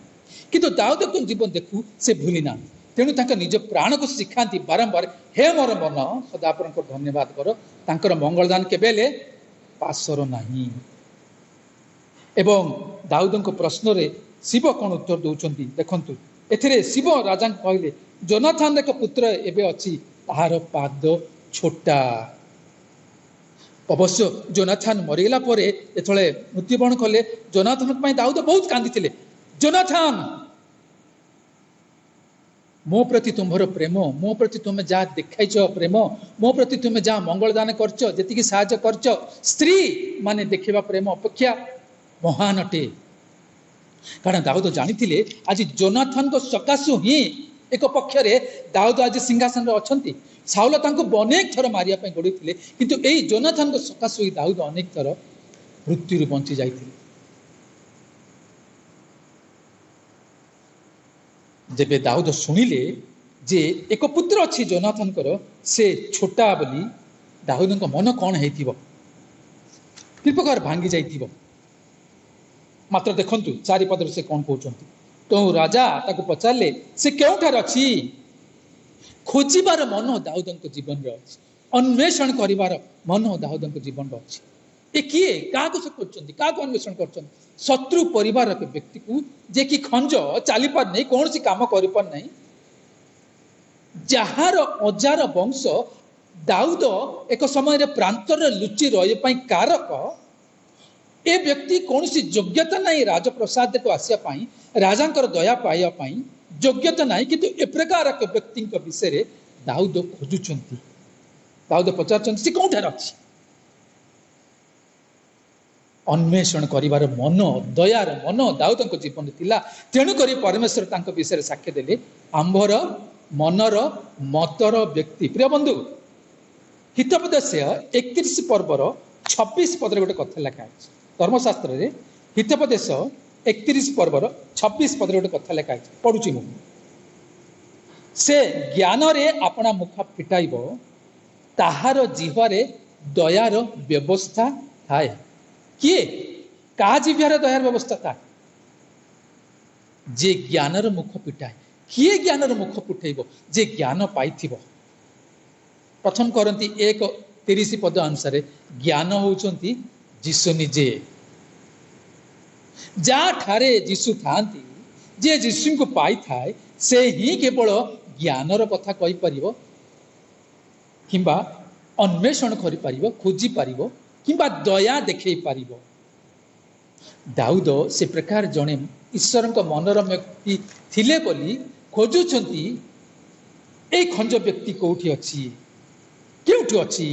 କିନ୍ତୁ ଦାଉଦଙ୍କ ଜୀବନ ଦେଖୁ ସେ ଭୁଲି ନା। ତେଣୁ ତାଙ୍କ ନିଜ ପ୍ରାଣକୁ ଶିଖାନ୍ତି ବାରମ୍ବାର, ହେ ମୋର ମନ ସଦା ଆପଣଙ୍କ ଧନ୍ୟବାଦ କର, ତାଙ୍କର ମଙ୍ଗଳଦାନ କେବେ ହେଲେ ପାସର ନାହିଁ। ଏବଂ ଦାଉଦଙ୍କ ପ୍ରଶ୍ନରେ ଶିବ କଣ ଉତ୍ତର ଦଉଛନ୍ତି ଦେଖନ୍ତୁ। ଏଥିରେ ଶିବ ରାଜାଙ୍କୁ କହିଲେ, ଜୋନାଥନ ଏକ ପୁତ୍ର ଏବେ ଅଛି, ତାହାର ପାଦ ଛୋଟା। ଅବଶ୍ୟ ଜୋନାଥନ ମରିଗଲା ପରେ ଯେତେବେଳେ ମୃତ୍ୟୁବରଣ କଲେ, ଜୋନାଥନଙ୍କ ପାଇଁ ଦାଉଦ ବହୁତ କାନ୍ଦିଥିଲେ। ଜୋନାଥନ, ମୋ ପ୍ରତି ତୁମର ପ୍ରେମ, ମୋ ପ୍ରତି ତୁମେ ଯାହା ଦେଖାଇଛ ପ୍ରେମ, ମୋ ପ୍ରତି ତୁମେ ଯାହା ମଙ୍ଗଳଦାନ କରିଛ, ଯେତିକି ସାହାଯ୍ୟ କରିଛ, ସ୍ତ୍ରୀ ମାନେ ଦେଖିବା ପ୍ରେମ ଅପେକ୍ଷା ମହାନ ଅଟେ। କାରଣ ଦାଉଦ ଜାଣିଥିଲେ ଆଜି ଜୋନାଥନଙ୍କ ସକାଶୁ ହିଁ ଏକ ପକ୍ଷରେ ଦାଉଦ ଆଜି ସିଂହାସନରେ ଅଛନ୍ତି। ସାଉଲ ତାଙ୍କୁ ଅନେକ ଥର ମାରିବା ପାଇଁ ଗୋଡ଼େଇଥିଲେ, କିନ୍ତୁ ଏଇ ଜୋନାଥନଙ୍କ ସକାଶୁ ହିଁ ଦାଉଦ ଅନେକ ଥର ମୃତ୍ୟୁରୁ ବଞ୍ଚି ଯାଇଥିଲେ। ଯେବେ ଦାଉଦ ଶୁଣିଲେ ଯେ ଏକ ପୁତ୍ର ଅଛି ଜୋନାଥନଙ୍କର, ସେ ଛୋଟା ବୋଲି, ଦାଉଦଙ୍କ ମନ କଣ ହେଇଥିବ, କି ପ୍ରକାର ଭାଙ୍ଗି ଯାଇଥିବ। ମାତ୍ର ଦେଖନ୍ତୁ 4 ପଦରେ ସେ କଣ କହୁଛନ୍ତି। ତ ରାଜା ତାକୁ ପଚାରିଲେ, ସେ କେଉଁଠାରେ ଅଛି? ଖୋଜିବାର ମନ ଦାଉଦଙ୍କ ଜୀବନରେ ଅଛି, ଅନ୍ୱେଷଣ କରିବାର ମନ ଦାଉଦଙ୍କ ଜୀବନରେ ଅଛି। ଏ କିଏ? କାହାକୁ ସେ କରୁଛନ୍ତି? କାହାକୁ ଅନ୍ୱେଷଣ କରୁଛନ୍ତି? ଶତ୍ରୁ ପରିବାର ଏକ ବ୍ୟକ୍ତିକୁ, ଯେ କି ଖଞ୍ଜ ଚାଲିପାରୁ ନାହିଁ, କୌଣସି କାମ କରିପାରୁ ନାହିଁ, ଯାହାର ଅଜାର ବଂଶ ଦାଉଦ ଏକ ସମୟରେ ପ୍ରାନ୍ତରେ ଲୁଚି ରହିବା ପାଇଁ କାରକ। ଏ ବ୍ୟକ୍ତି କୌଣସି ଯୋଗ୍ୟତା ନାହିଁ ରାଜପ୍ରସାଦକୁ ଆସିବା ପାଇଁ, ରାଜାଙ୍କର ଦୟା ପାଇବା ପାଇଁ ଯୋଗ୍ୟତା ନାହିଁ, କିନ୍ତୁ ଏ ପ୍ରକାର ଏକ ବ୍ୟକ୍ତିଙ୍କ ବିଷୟରେ ଦାଉଦ ଖୋଜୁଛନ୍ତି। ଦାଉଦ ପଚାରୁଛନ୍ତି, ସେ କୋଉଠାରେ ଅଛି? ଅନ୍ୱେଷଣ କରିବାର ମନ, ଦୟାର ମନ ଦାଉଦଙ୍କ ଜୀବନରେ ଥିଲା। ତେଣୁକରି ପରମେଶ୍ୱର ତାଙ୍କ ବିଷୟରେ ସାକ୍ଷ୍ୟ ଦେଲେ, ଆମ୍ଭର ମନର ମତର ବ୍ୟକ୍ତି। ପ୍ରିୟ ବନ୍ଧୁ, ହିତୋପଦେଶ 31 ପର୍ବର 26 ପଦରେ ଗୋଟେ କଥା ଲେଖା ଅଛି। ଧର୍ମଶାସ୍ତ୍ରରେ ହିତୋପଦେଶ 31 ପର୍ବର 26 ପଦରେ ଗୋଟେ କଥା ଲେଖା ଅଛି, ପଢୁଛି ମୁଁ। ସେ ଜ୍ଞାନରେ ଆପଣା ମୁଖ ଫିଟାଇବ, ତାହାର ଜିହ୍ୱାରେ ଦୟାର ବ୍ୟବସ୍ଥା ଥାଏ। କିଏ? କାହା ଜିହ୍ୱାରେ ଦୟାର ବ୍ୟବସ୍ଥା ଥାଏ? ଯେ ଜ୍ଞାନର ମୁଖ ଫିଟାଏ। କିଏ ଜ୍ଞାନର ମୁଖ ଫିଟାଇବ? ଯେ ଜ୍ଞାନ ପାଇଥିବ। ପ୍ରଥମ କରନ୍ତି 1:30 ପଦ ଅନୁସାରେ ଜ୍ଞାନ ହଉଛନ୍ତି ଯୀଶୁ ନିଜେ। ଯାଠାରେ ଯୀଶୁ ଥାନ୍ତି, ଯେ ଯୀଶୁଙ୍କୁ ପାଇଥାଏ, ସେ ହିଁ କେବଳ ଜ୍ଞାନର କଥା କହିପାରିବ, କିମ୍ବା ଅନ୍ୱେଷଣ କରିପାରିବ, ଖୋଜିପାରିବ, କିମ୍ବା ଦୟା ଦେଖେଇ ପାରିବ। ଦାଉଦ ସେ ପ୍ରକାର ଜଣେ ଈଶ୍ୱରଙ୍କ ମନର ବ୍ୟକ୍ତି ଥିଲେ ବୋଲି ଖୋଜୁଛନ୍ତି, ଏଇ ଖଞ୍ଜ ବ୍ୟକ୍ତି କୋଉଠି ଅଛି, କେଉଁଠି ଅଛି?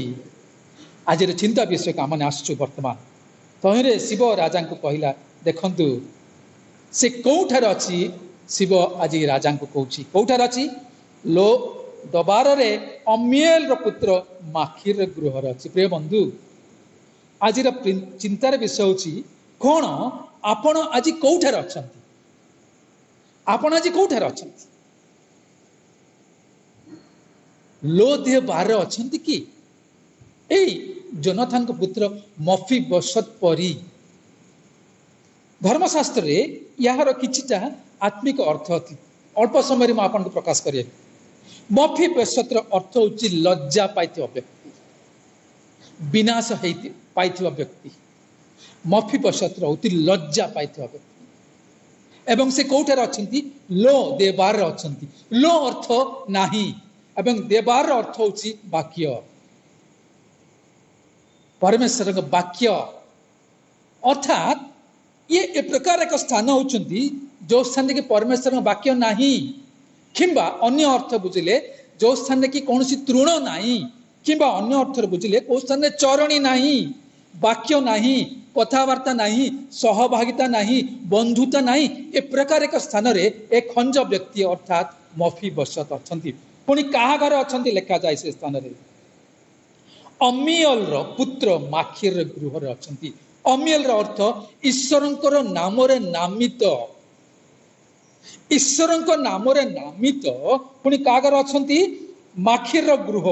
ଆଜିର ଚିନ୍ତା ବିଷୟକୁ ଆମେ ଆସୁଛୁ ବର୍ତ୍ତମାନ। ତହିଁରେ ଶିବ ରାଜାଙ୍କୁ କହିଲା, ଦେଖନ୍ତୁ ସେ କୋଉଠାରେ ଅଛି। ଶିବ ଆଜି ରାଜାଙ୍କୁ କହୁଛି, କୋଉଠାରେ ଅଛି? ଲୋ ଦବାରରେ ଅମିଏଲର ପୁତ୍ର ମାଖିର ଗୃହରେ ଅଛି। ପ୍ରିୟ ବନ୍ଧୁ, ଆଜିର ଚିନ୍ତାର ବିଷୟ ହେଉଛି କଣ? ଆପଣ ଆଜି କୋଉଠାରେ ଅଛନ୍ତି? ଆପଣ ଆଜି କୋଉଠାରେ ଅଛନ୍ତି? ଲୋ ଦେବାରରେ ଅଛନ୍ତି କି? ଏଇ ଜୋନାଥନଙ୍କ ପୁତ୍ର ମଫିବୋଶତ ପରି। ଧର୍ମଶାସ୍ତ୍ରରେ ଏହାର କିଛିଟା ଆତ୍ମିକ ଅର୍ଥ ଅଛି, ଅଳ୍ପ ସମୟରେ ମୁଁ ଆପଣଙ୍କୁ ପ୍ରକାଶ କରିବି। ମଫିବୋଶତର ଅର୍ଥ ହେଉଛି ଲଜ୍ଜା ପାଇଥିବା ବ୍ୟକ୍ତି, ବିନାଶ ପାଇଥିବା ବ୍ୟକ୍ତି। ମଫିବୋଶତର ହେଉଛି ଲଜ୍ଜା ପାଇଥିବା ବ୍ୟକ୍ତି। ଏବଂ ସେ କୋଉଠାରେ ଅଛନ୍ତି? ଲୋ ଦେବାରରେ ଅଛନ୍ତି। ଲୋ ଅର୍ଥ ନାହିଁ ଏବଂ ଦେବାରର ଅର୍ଥ ହେଉଛି ବାକ୍ୟ, ପରମେଶ୍ୱରଙ୍କ ବାକ୍ୟ। ଅର୍ଥାତ୍ ଇଏ ଏ ପ୍ରକାର ଏକ ସ୍ଥାନ ହେଉଛନ୍ତି ଯୋଉ ସ୍ଥାନରେ କି ପରମେଶ୍ୱରଙ୍କ ବାକ୍ୟ ନାହିଁ, କିମ୍ବା ଅନ୍ୟ ଅର୍ଥ ବୁଝିଲେ ଯୋଉ ସ୍ଥାନରେ କି କୌଣସି ତୃଣ ନାହିଁ, କିମ୍ବା ଅନ୍ୟ ଅର୍ଥରେ ବୁଝିଲେ କୋଉ ସ୍ଥାନରେ ଚରଣୀ ନାହିଁ, ବାକ୍ୟ ନାହିଁ, କଥାବାର୍ତ୍ତା ନାହିଁ, ସହଭାଗିତା ନାହିଁ, ବନ୍ଧୁତା ନାହିଁ। ଏ ପ୍ରକାର ଏକ ସ୍ଥାନରେ ଏ ଖଞ୍ଜ ବ୍ୟକ୍ତି ଅର୍ଥାତ୍ ମଫିବୋଶତ ଅଛନ୍ତି। ପୁଣି କାହା ଘରେ ଅଛନ୍ତି ଲେଖାଯାଏ ସେ ସ୍ଥାନରେ? ଅମିଏଲର ପୁତ୍ର ମାଖିର ଗୃହରେ ଅଛନ୍ତି। ଅମିଏଲର ଅର୍ଥ ଈଶ୍ୱରଙ୍କର ନାମରେ ନାମିତ। ଈଶ୍ୱରଙ୍କ ନାମରେ ନାମିତ ପୁଣି କାହା ଘରେ ଅଛନ୍ତି? ମାଖିର ଗୃହ।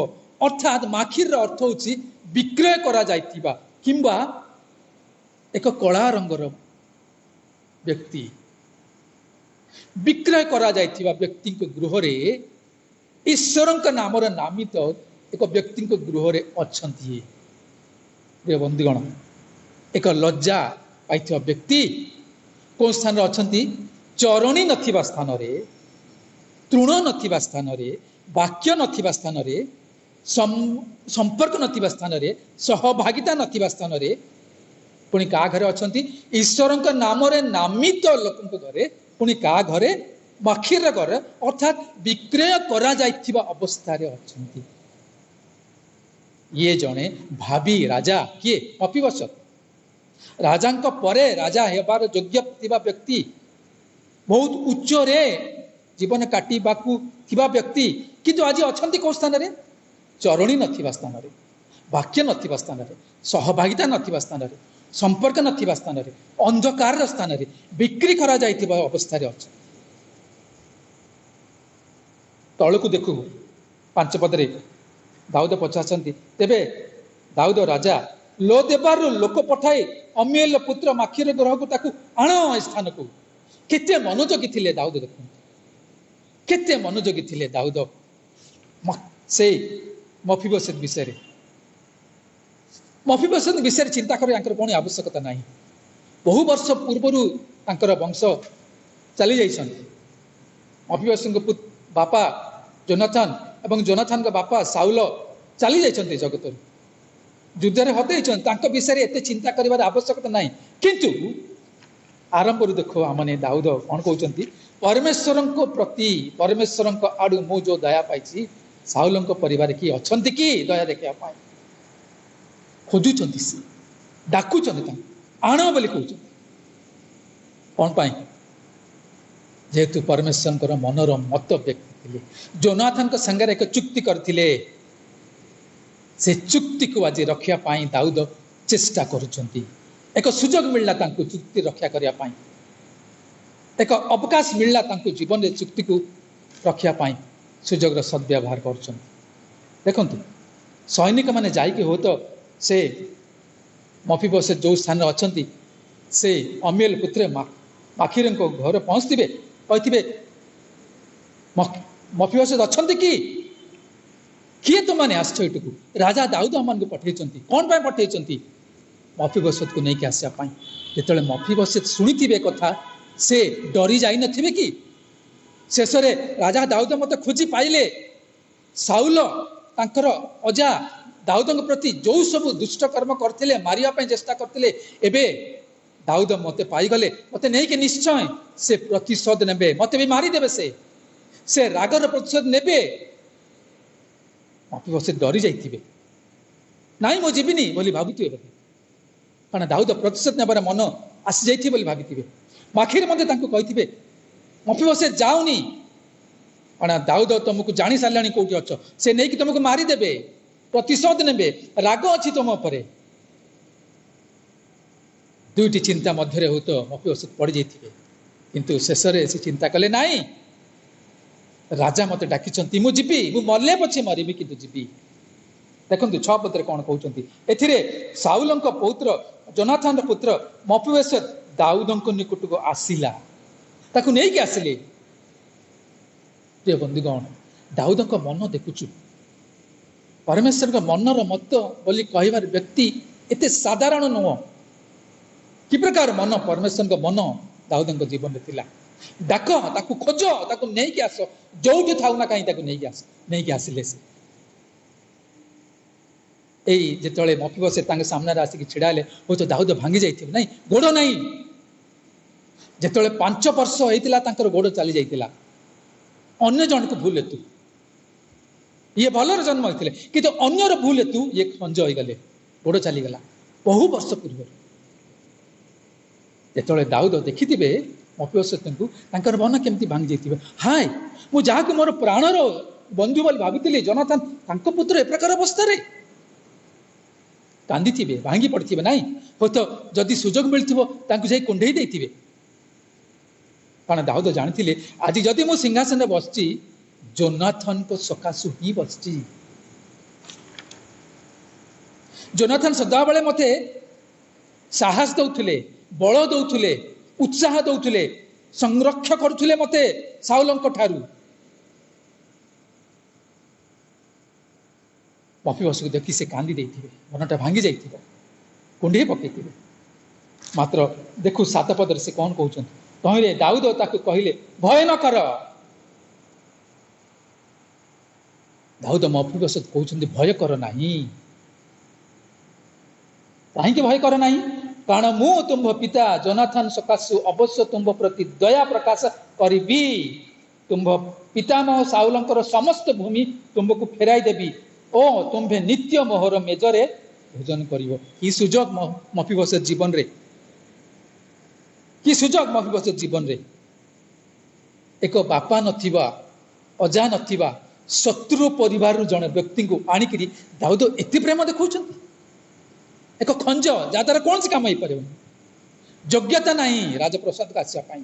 ଅର୍ଥାତ୍ ମାଖିର ଅର୍ଥ ହେଉଛି ବିକ୍ରୟ କରାଯାଇଥିବା କିମ୍ବା ଏକ କଳା ରଙ୍ଗର ବ୍ୟକ୍ତି। विक्रय करा जाइथिबा व्यक्ति गृह ईश्वर नाम नामित एक व्यक्ति गृह अच्छी प्रिय बंधुगण एक लज्जा पाई व्यक्ति कौन स्थान अच्छा चरणी नथिबा स्थान तृण नथिबा स्थान वाक्य नथिबा स्थान संपर्क नथिबा स्थान सहभागिता नथिबा स्थान पुणी क्या घरे अच्छा ईश्वर नाम नामित लोक घरे पुणी क्या घरे मखीर घर अर्थात विक्रय करा जाइथिबा अवस्था अच्छा ये जड़े भावी राजा किए मफीबसत राजा परे राजा हेबार योग्य थिबा व्यक्ति बहुत उच्च रे जीवन काटिबाकू थिबा व्यक्ति किंतु आज अच्छा कौ स्थान रे चरणी नथिबा स्थान रे वाक्य नथिबा स्थान रे सहभागिता नथिबा स्थान रे संपर्क नथिबा स्थान रे अंधकार स्थान रे बिक्री करा जाइथिबा अवस्था रे अच्छा तलकू देखू 5 पदरे दाऊद पचारती तेबे दाऊद राजा लो देबार लोक पठाए अमीएल पुत्र माखीर ग्रह को ताकू आण स्थान को केते मनोयोगी थिले दाऊद देखु केते मनोयोगी थिले दाऊद से मफीबसत विषय चिंता कर कौन आवश्यकता नहीं बहु वर्ष पूर्वर वंश चली जाइछन मफीबसत बापा जोनाथन एवं जोनाथन का बापा साउल चली जाइछन्ते जगत युद्ध हतई विषय एत चिंता कर आवश्यकता नहीं किंतु आरंभ देखो आमने दाऊद कौन कहते परमेश्वर प्रति परमेश्वर आड़ू मु जो दया पाई साउल परिवार किए अच्छा कि दया देखा खोजुंट सी डाकुंट आण बोली कहते कौन पाई जेहेतु परमेश्वर मनर मत व्यक्ति थे जोनाथन संगे एक चुक्ति करथिले से चुक्ति को आज रखा पाई दाऊद चेष्टा करुछंती एक सुजोग मिलला तांको चुक्ति रक्षा करिया पाई एक अवकाश मिलला तांको जीवन रे चुक्ति को रक्षा पाई सुजोग सद्व्यवहार करुछंती देखंतु सैनिक माने जाइके हो तो से मफीबसत जो स्थान अच्छी से अमीएल पुत्र माखीर घर पहुँचते कहते मफीबसत अच्छा कि किए तो मैंने आसको राजा दाऊद आम पठे कौन पाई पठे मफीबसत को लेकिन आसापी जो मफीबसत शुणी कथा से डरी जाई नथिबे कि शेष राजा दाऊद मत खोजी पाइले साउल तांकर अजा दाऊद प्रति जो सब दुष्ट कर्म करते मारिया चेष्टा करते एबे दाऊद मते पाईगले मते नहीं कि निश्चय से प्रतिशोध नेबे मते भी मारिदेवे से रागर प्रतिशोध नेबे मफीबसत डरी जाइथिबे नाई मो जीविनी बोली भाबुथिबे बोली कारण दाऊद प्रतिशोध नेबार मन आसी जाइथि बोली भाबिथिबे माखीर मते तांको कहिथिबे मफीबसत जाउनी कारण दाऊद तुमको जानी सारलानी कोठी अछ से नहीं कि तुमको मारिदेबे प्रतिशोध नेबे राग अच्छी तुम पर दुईटी चिंता मध्य हो तो मफीबसत पड़ जाइथिबे किंतु शेष से चिंता कले नाई राजा मत डाकी मु जीवी मु मरले पछे मरबी किंतु जीवी देखो 6 पदरे कौन कहते एथिरे साउल पौत्र जोनाथन पुत्र मफीबसत दाऊद निकट को आसिला ताकू नहीं कि आसिले प्रिय बंधुगण दाऊद मन देखुचु परमेश्वर मनर मत बोली कहबार व्यक्ति एते साधारण नुह कि प्रकार मन परमेश्वर मन दाऊद जीवन में थिला डाक ताकू खोज ताकू नहीं कि आस जो थाऊ ना कहीं नहीं कि आसिले से यही जिते मफीबसत सामने आसिक छिड़ाले हो तो दाऊद भांगी जाइए नहीं गोड़ नहीं जिते 5 वर्ष होता गोड़ चली जाइला अन्य जन को भूल हेतु ये भलर जन्म होते कि अन्यर भूल हेतु ये खंज हो गले गोड़ चलीगला बहु वर्ष पूर्व जो दाऊद देखिथे मफीबसत को मन केमती भांगी जाइए हाय मु जहाँ मोर प्राणर बंधु बोली भावी जोनाथन पुत्र ए प्रकार अवस्था कांदी थे भांगी पड़े ना हो तो जदि सुजोग मिलती कुंडे देते कारण दाऊद जानी आज जदि मु सिंहासन में बसची जोनाथन को सकाशु ही बसची जोनाथन सदाबले मते साहस दौले बल दौले उत्साह दौले संरक्ष करुले मते साउलंक ठारू। मफिबोशत को देखि से कांदी देथिबे, मनटा भांगी जाइथिबो, कुंडे पकेइथिबे। मात्र देखु 7 पदर से कौन कहउछन, तहिरे दाऊद ताकु कहिले भय न कर। दाऊद मफिबोशत कहउछन भय कर नाही। काहे भय कर नाही? कारण मु तुम्भ पिता जोनाथन सकाशु अवश्य तुम्भ प्रति दया प्रकाश करिबी। तुम्भ पितामह साउलंकर समस्त भूमि तुम्भको फेराई देबी ओ तुम्भे नित्य मोहर मेजरे भोजन करिवो। की सुजोग मफिबोशत जीवन रे, कि सुजोग मफिबोशत जीवन रे। एक बापा नथिबा, अजा नथिबा शत्रु परिवार जने व्यक्ति को आनिकरी दाऊद एति प्रेम देखौछन। एक खंज जहाद्वारा कौन सी काम हो पारे, योग्यता नहीं राजप्रसाद का आसिया पाई,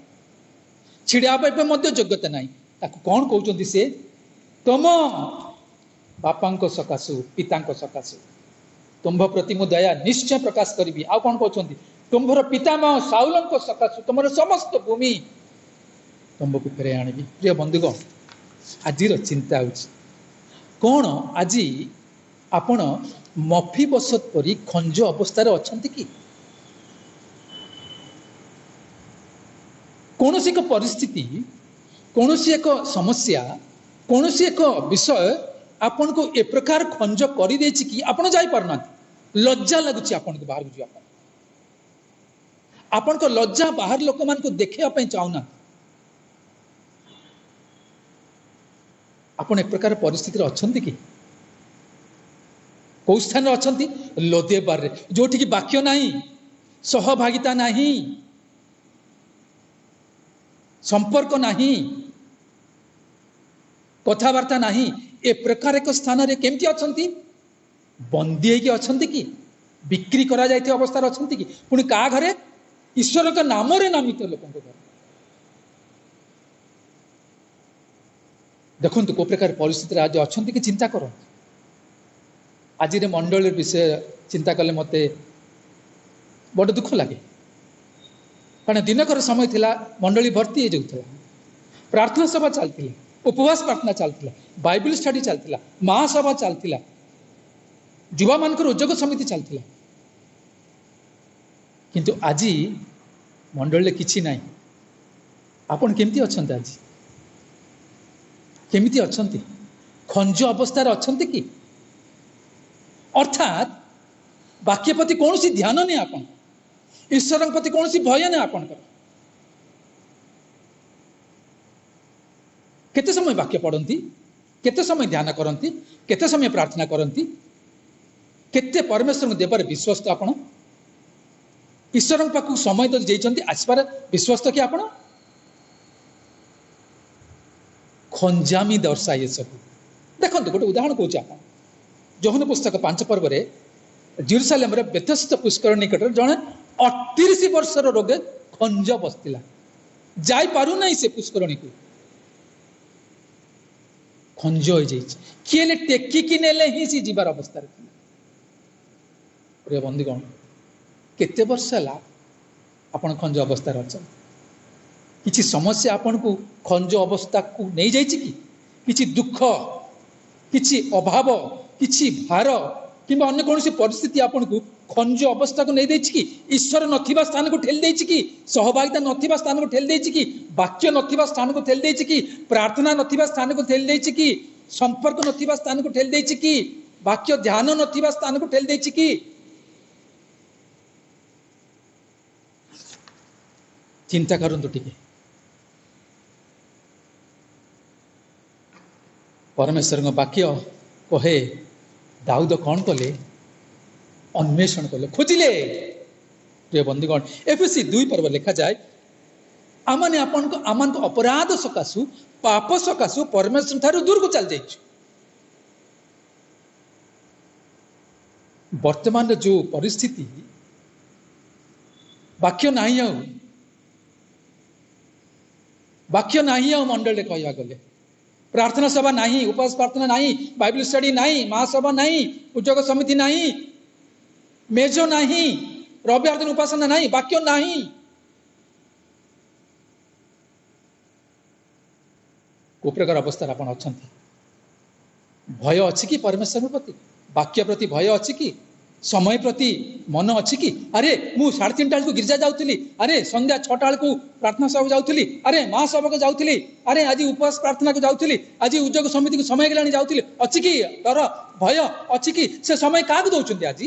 छिड़ा मध्य योग्यता नहीं। ताकू कौन कहउछन से तुम बापा सकाशु पिता सकाशु तुम्भ प्रति मु दया निश्चय प्रकाश करी। आ कौन कहउछन तुम्भर पितामह साउलंक सकाशु तुमर समस्त भूमि तुमको फेरे आनी। प्रिय बंधुगण, आज चिंता होची कौन? आज आपण मफिबोशत परी खंज अवस्था अछंती कि? कौन एक परिस्थिति, कौन एक समस्या, कौन एक विषय आपन को ए प्रकार खंज कर देछि कि आपण जाई परना, लज्जा लगुछि आपन को बाहर जाय, आपन को लज्जा बाहर लोक मान को देखिया पई चाहना। आपण ए प्रकार परिस्थिति रे अछंती कि? कौ स्थान अच्छा लोदेबार जो कि वाक्य नहीं, सहभागिता नहीं, संपर्क नहीं, कथबार्ता नहीं, ए प्रकार एक स्थान रे केमती अछंती? बंदी होइके अछंती कि? बिक्री करा जाइते अवस्था अछंती कि? पुणी का घरे? ईश्वर का नाम रे नामित लोक घर। देखंतु को प्रकार परिस्थिति आज अछंती कि चिंता करो। आज मंडल विषय चिंता कले मते बड़ दुख लगे, कारण दिनकर समय थिला, मंडली भर्ती हो जाउथला, प्रार्थना सभा चलती, उपवास प्रार्थना चलती, बाइबल स्टडी चलती, महासभा चलती, युवा मानकर उद्योग समिति चलती, किंतु आज मंडल किछि नाही। आपण केमती अछंती? आज केमती अछंती? खंज अवस्था अछंती कि? अर्थात वाक्य प्रति कौन सी ध्यान नहीं, आपन ईश्वर प्रति कौन सी भय नहीं। आपन केते समय वाक्य पढ़ती, केते समय ध्यान करती, केते समय प्रार्थना करती, केते परमेश्वर को देवर विश्वस्त आपण? ईश्वर पाखु समय तो जेइचंती आसपार विश्वस्त कि आपण? खंजामी दर्शाए सब। देखो गोटे उदाहरण कहूँ, आप यूहन्ना पुस्तक 5 पर्व जेरुसालेम रे बेथेस्दा पुष्कर निकट जड़े 38 वर्षर रोगे खंज बसला, जाई पारु नहीं से पुष्करणी को, खंज हो जाइए किए टेकिकी नेले ही सी जीवार अवस्था। प्रिय बंधुगण, केते वर्ष है आपण खंज अवस्था अच्छा? किसी समस्या आपण को खंज अवस्था को नहीं जाइए कि? किसी दुख, किसी अभाव, किसी भार कि अन्य कौन सी परिस्थिति आपन को खंज अवस्था को नहीं देछि कि? ईश्वर नथिबा स्थान को ठेल देछि कि? सहभागिता नथिबा स्थान को ठेल देछि कि? वाक्य नथिबा स्थान को ठेल देछि कि? प्रार्थना नथिबा स्थान को ठेल देछि कि? संपर्क नथिबा स्थान को ठेल देछि कि? वाक्य ध्यान नथिबा स्थान को ठेल देछि कि? चिंता करंतु टिके। परमेश्वर वाक्य कहे दाऊद कौन कले? अन्वेषण कले, खोजिले। प्रिय बंधुगण, एफएसी 2 पर्व लिखा जाए, आमाने आपन को अपराध सकाशु पाप सकाशु परमेश्वर ठारू दूर को चल जाइछु। वर्तमान जो परिस्थिति, वाक्य नहीं आ, वाक्य नहीं आ मंडल कहवा गले, प्रार्थना सभा नहीं, उपवास प्रार्थना नहीं, बाइबल स्टडी नहीं, महासभा नहीं, उद्योग समिति नहीं, मेजो नहीं, रविवार दिन उपासना नहीं, वाक्य नहीं। को प्रकार अवस्था आपण अछंती भय अछि कि परमेश्वर प्रति वाक्य प्रति भय अछि कि समय प्रति मन अछि कि अरे मु 3:30 को गिरजा जाउतली अरे संध्या 6टा को प्रार्थना सभा जाउतली अरे महासभा को जाउतली अरे आज उपवास प्रार्थना को जाउतली आज उद्योग समिति को समय गेलानी जाउतली अछि कि डर भय अछि कि से समय काग दउचंती आज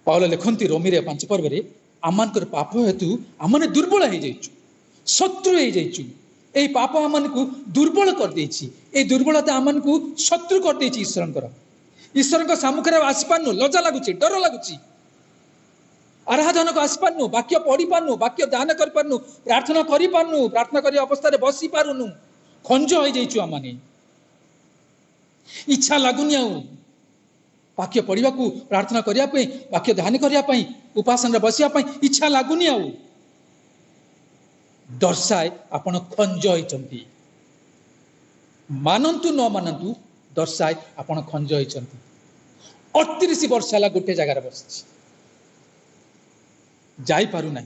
पाउल लिखंती रोमी रे 5 पर्व रे आमानकर पाप हेतु आमने दुर्बल हे जाइछु शत्रु हे जाइछु ए पाप आमनकु दुर्बल कर देछि ए दुर्बलता आमनकु शत्रु कर देछि ईश्वर को सामुखरे आसी पारनु लज्जा लागुछि डर लागुछि आराधना को आसी पारनु वाक्य पढ़ी पारनु वाक्य ध्यान कर पारनु प्रार्थना करी अवस्था रे बसी पारुनु खंज हो जाइछु आमाने इच्छा लागुनि आउ वाक्य पढ़ा प्रार्थना करने वाक्य ध्यान करने उपासन बसिया इच्छा लगुनि आउ दर्शाए आपण खंज होती मानतु न मानतु दर्शाए आपण खंज होती 38 वर्ष है गोटे जगार बस जापार ना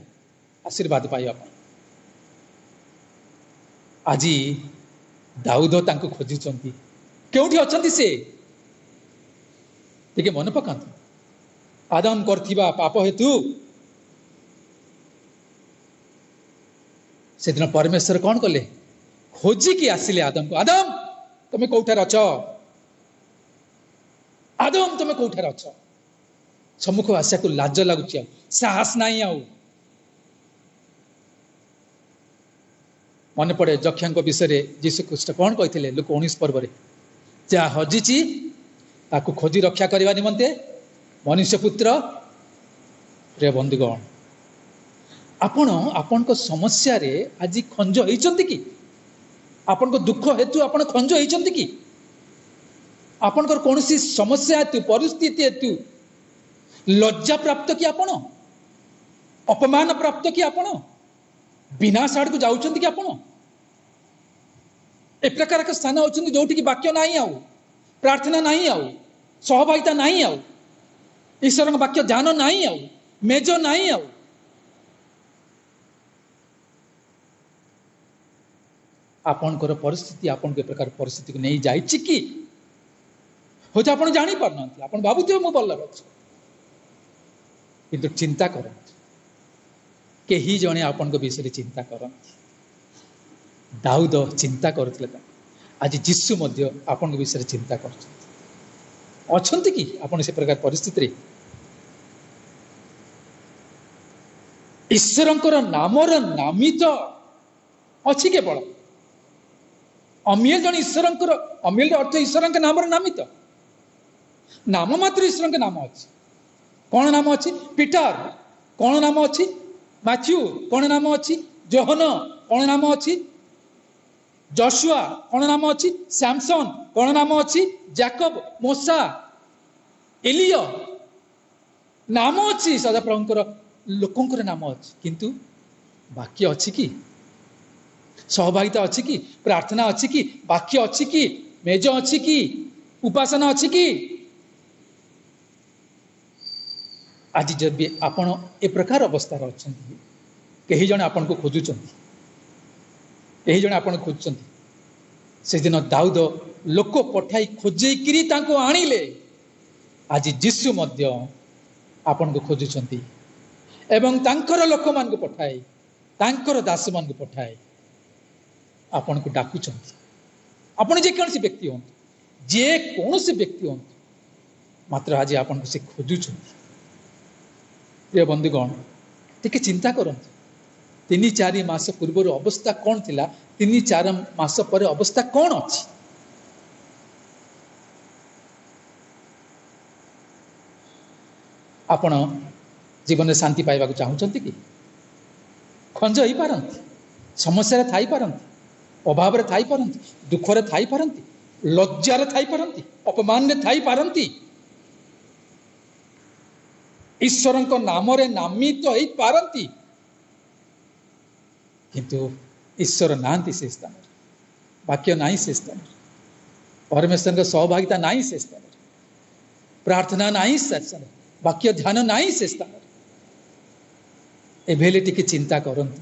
आशीर्वाद पाइबा आज दाऊद तांको खोजुचंती केउठी अछंती से टिके मन पकांतु आदम करथिबा पाप हेतु से दिन परमेश्वर कौन कले खोजिकी आसिले आदम को आदम तुम कौठार अछ आदम तुम कौठार अछ सम्मुख आसिया को लाज लगुच साहस नहीं आउ मन पड़े जक्षा विषय जीशु ख्रीष्ट कौन कहते लुक 19 पर्व जहाँ हजिची ताकू खोजी रक्षा करने निमंते मनुष्य पुत्र प्रिय बंधुगण आपण आपण को समस्या रे आज खंज होइचंती कि आपण को दुख हेतु आपण खंज होइचंती कि आपण को कोनसी समस्या हेतु परिस्थिति हेतु लज्जा प्राप्त कि आपण अपमान प्राप्त कि आपण विनाश आड़ को जाउचंती कि आपण ए प्रकार का स्थान होचंती जोठी कि वाक्य नहीं आउ प्रार्थना नहीं आउ सहभागिता नहीं आउ ईश्वर वाक्य ध्यान नहीं आउ मेज नहीं आउ आपणकर परिस्थिति आपण के प्रकार परिस्थिति को नहीं जाइछि कि हो जा आपण जानि पारन आपण भाबुथिबे मो बल्ला अछि किंतु चिंता करत केही जणे आपण को विषय चिंता करत दाऊद चिंता करथिले आज जीशु मध्य आपण को विषय चिंता करछथि अछंती कि आपण से प्रकार परिस्थिति रे ईश्वरंकर नामर नामित अछि केवल अमीय जन ईश्वरंकर अमीय अर्थ ईश्वरंक नामर नामित नाम मात्र ईश्वरंक नाम अछि कौन नाम अछि पीटर कौन नाम अछि मैथ्यू कौन नाम अछि जोहन कौन नाम अछि जोशुआ कौन नाम अछि सैमसन कौन नाम अछि जैकब मूसा एलिया नाम अछि सदा प्रभुंकर लोकंकर नाम अछि किंतु वाक्य अछि कि सहभागिता अछि कि प्रार्थना अछि कि वाक्य अछि कि मेज अछि कि उपासना अछि कि आज जब भी आपण ए प्रकार अवस्था अछंती कहीं जने आपण को खोजुचंती कहीं जने आपण खोजुचंती से दिन दाऊद लोक पठाई खोजेकिरी तांको आनिले आज जीशु मध्य आपण को खोजुचंती एवं तांकर लोक मान को पठाई तांकर दास मान को पठाई आपण को डाकुचंती आपण जे कौन व्यक्ति हो जे कौन व्यक्ति हो मात्र आज आपण को से खोजुचंती प्रिय बंधुगण टिके चिंता करंतु 3-4 मास पूर्व अवस्था कौन थिला 3-4 मास पर अवस्था कौन अछि आपण जीवन में शांति पाइबा चाहूचंती कि खंज हो पारंती समस्या रे थाई पारंती अभाव रे थाई पारंती दुख रे थाई पारंती लज्जा रे थाई पारंती अपमान रे थाई पारंती ईश्वर नाम रे नामित तो पारंती किंतु ईश्वर नांती से स्थान वाक्य नहीं से स्थान परमेश्वर का सहभागिता नहीं से स्थान प्रार्थना नहीं से स्थान वाक्य ध्यान नहीं से स्थान एभेले टिके चिंता करंतु